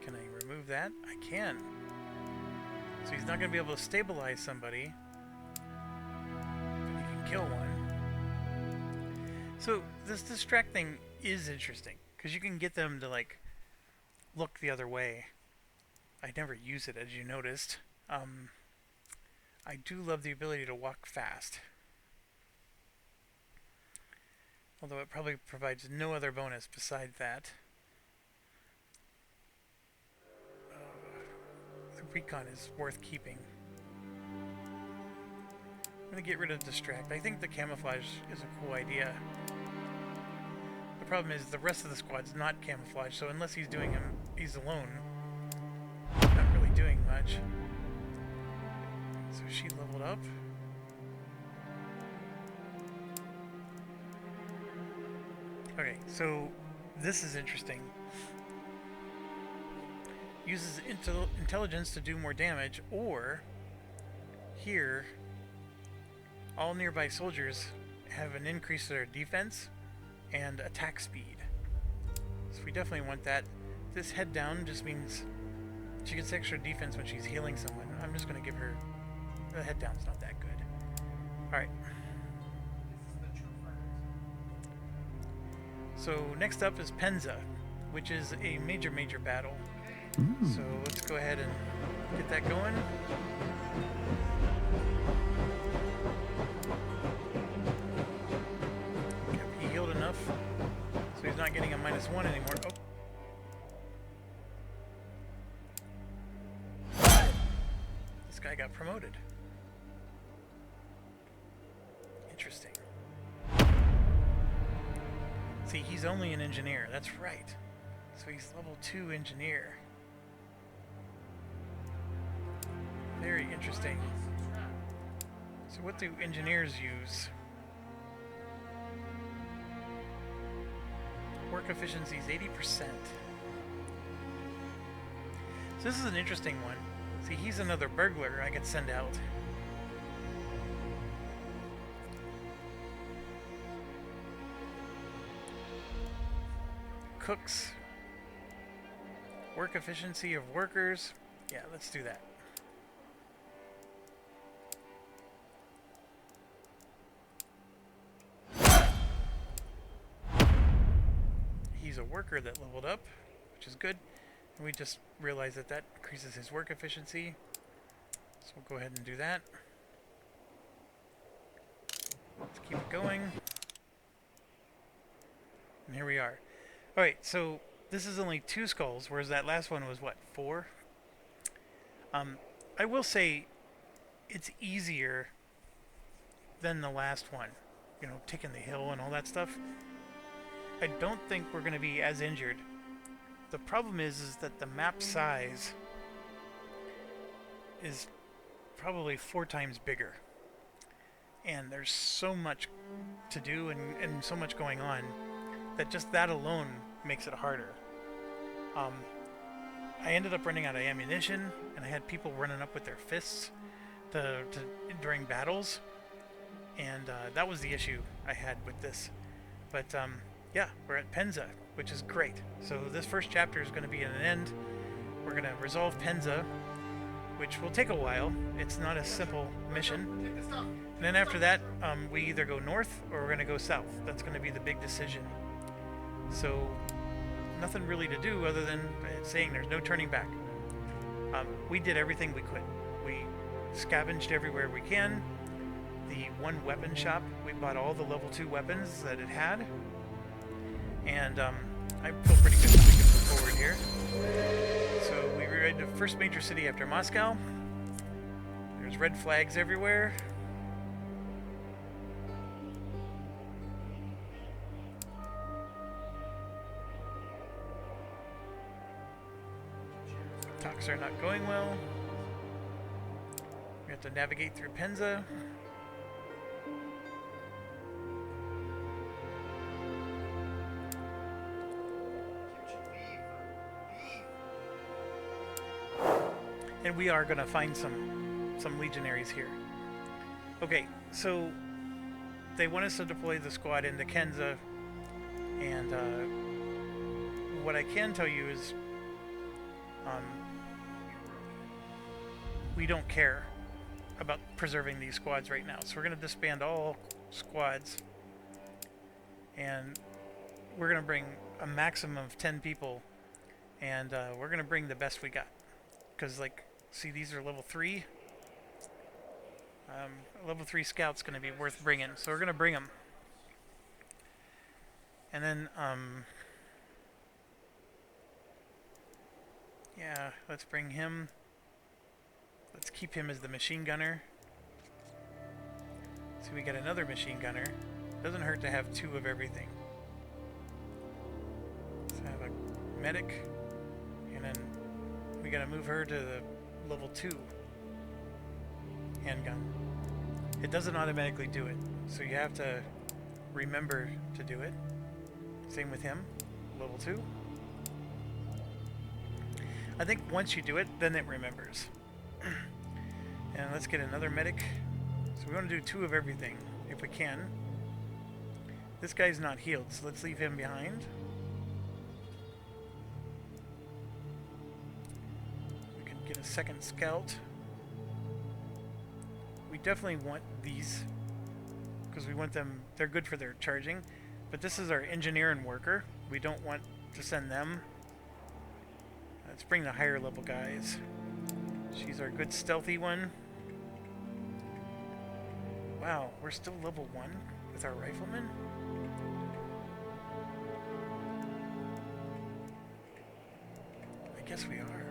Can I remove that? I can. So he's not going to be able to stabilize somebody, but he can kill one. So this distract thing is interesting, because you can get them to, like, look the other way. I never use it, as you noticed. I do love the ability to walk fast. Although it probably provides no other bonus besides that. The recon is worth keeping. I'm going to get rid of distract. I think the camouflage is a cool idea. The problem is the rest of the squad's not camouflage, so unless he's alone, not really doing much. So she leveled up. Okay, so this is interesting. Uses intelligence to do more damage, or here, all nearby soldiers have an increase to their defense and attack speed. So we definitely want that. This head down just means she gets extra defense when she's healing someone. I'm just going to give her... The head down's not that good. Alright. So next up is Penza, which is a major battle. So let's go ahead and get that going. Yep, he healed enough, so he's not getting a -1 anymore. Oh. This guy got promoted. Interesting. See, he's only an engineer. That's right. So he's level 2 engineer. Very interesting. So what do engineers use? Work efficiency is 80%. So this is an interesting one. See, he's another burglar I could send out. Cooks. Work efficiency of workers. Yeah, let's do that. He's a worker that leveled up, which is good. And we just realized that that increases his work efficiency. So we'll go ahead and do that. Let's keep it going. And here we are. Alright, so this is only 2 skulls, whereas that last one was, what, 4? I will say it's easier than the last one. You know, taking the hill and all that stuff. I don't think we're going to be as injured. The problem is that the map size is probably 4 times bigger. And there's so much to do and so much going on that just that alone makes it harder. I ended up running out of ammunition, and I had people running up with their fists. during battles, and that was the issue I had with this. But yeah, we're at Penza, which is great. So this first chapter is going to be an end. We're going to resolve Penza, which will take a while. It's not a simple mission. And then after that, we either go north or we're going to go south. That's going to be the big decision. So nothing really to do other than saying there's no turning back. We did everything we could. We scavenged everywhere we can. The one weapon shop, we bought all the level 2 weapons that it had. And I feel pretty good that we can move forward here. So we ride the first major city after Moscow. There's red flags everywhere. Talks are not going well. We have to navigate through Penza. And we are going to find some legionaries here. Okay, so they want us to deploy the squad into Penza, and what I can tell you is we don't care about preserving these squads right now. So we're going to disband all squads, and we're going to bring a maximum of 10 people, and we're going to bring the best we got. Because, like, see, these are level 3. Level 3 scout's going to be worth bringing, so we're going to bring them. And then, yeah, let's bring him. Let's keep him as the machine gunner. So we got another machine gunner. Doesn't hurt to have 2 of everything. Let's have a medic, and then we gotta move her to the level 2 handgun. It doesn't automatically do it, so you have to remember to do it. Same with him, level 2. I think once you do it, then it remembers. And let's get another medic. So we want to do 2 of everything, if we can. This guy's not healed, so let's leave him behind. We can get a second scout. We definitely want these, because we want them, they're good for their charging. But this is our engineer and worker. We don't want to send them. Let's bring the higher level guys. She's our good stealthy one. Wow, we're still level 1 with our rifleman? I guess we are.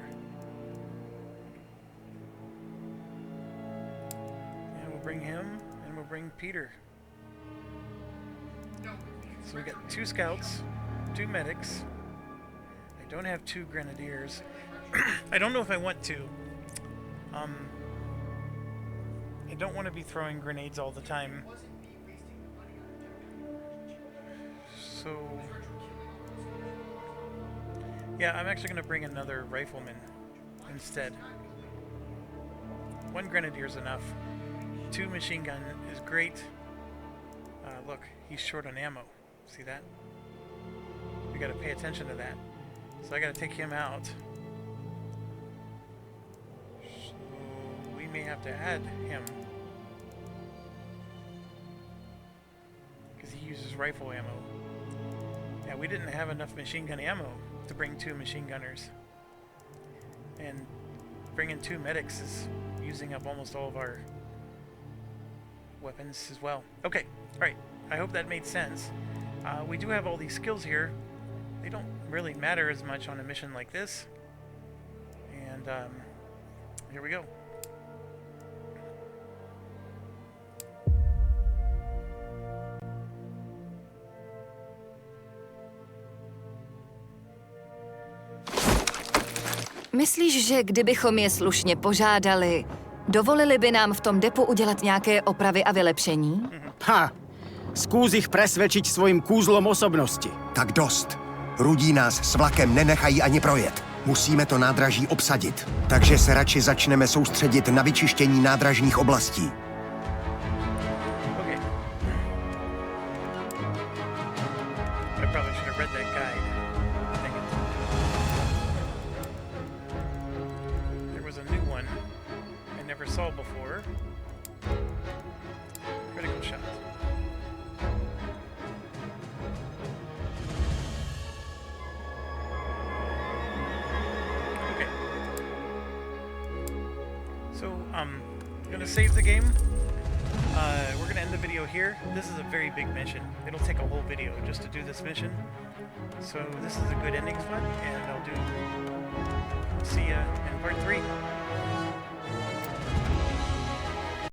And we'll bring him, and we'll bring Peter. So we got 2 scouts, 2 medics. I don't have 2 grenadiers. I don't know if I want to. I don't want to be throwing grenades all the time. So, yeah, I'm actually going to bring another rifleman instead. 1 grenadier is enough. 2 machine gun is great. Look, he's short on ammo. See that? We got to pay attention to that. So I got to take him out. So we may have to add him, because he uses rifle ammo. Yeah, we didn't have enough machine gun ammo to bring 2 machine gunners. And bringing 2 medics is using up almost all of our weapons as well. Okay, alright. I hope that made sense. We do have all these skills here. They don't really matter as much on a mission like this. And here we go. Myslíš, že kdybychom je slušně požádali, dovolili by nám v tom depu udělat nějaké opravy a vylepšení? Ha! Skús ich presvedčiť svojim kúzlom osobnosti. Tak dost. Rudí nás s vlakem nenechají ani projet. Musíme to nádraží obsadit, takže se radši začneme soustředit na vyčištění nádražních oblastí. Okay. I probably should have read that guide. Dang it. There was a new one I never saw before. Critical shot. Okay. So, I'm gonna save the game. We're gonna end the video here. This is a very big mission. It'll take a whole video just to do this mission. So this is a good ending spot, and I'll see ya in part 3.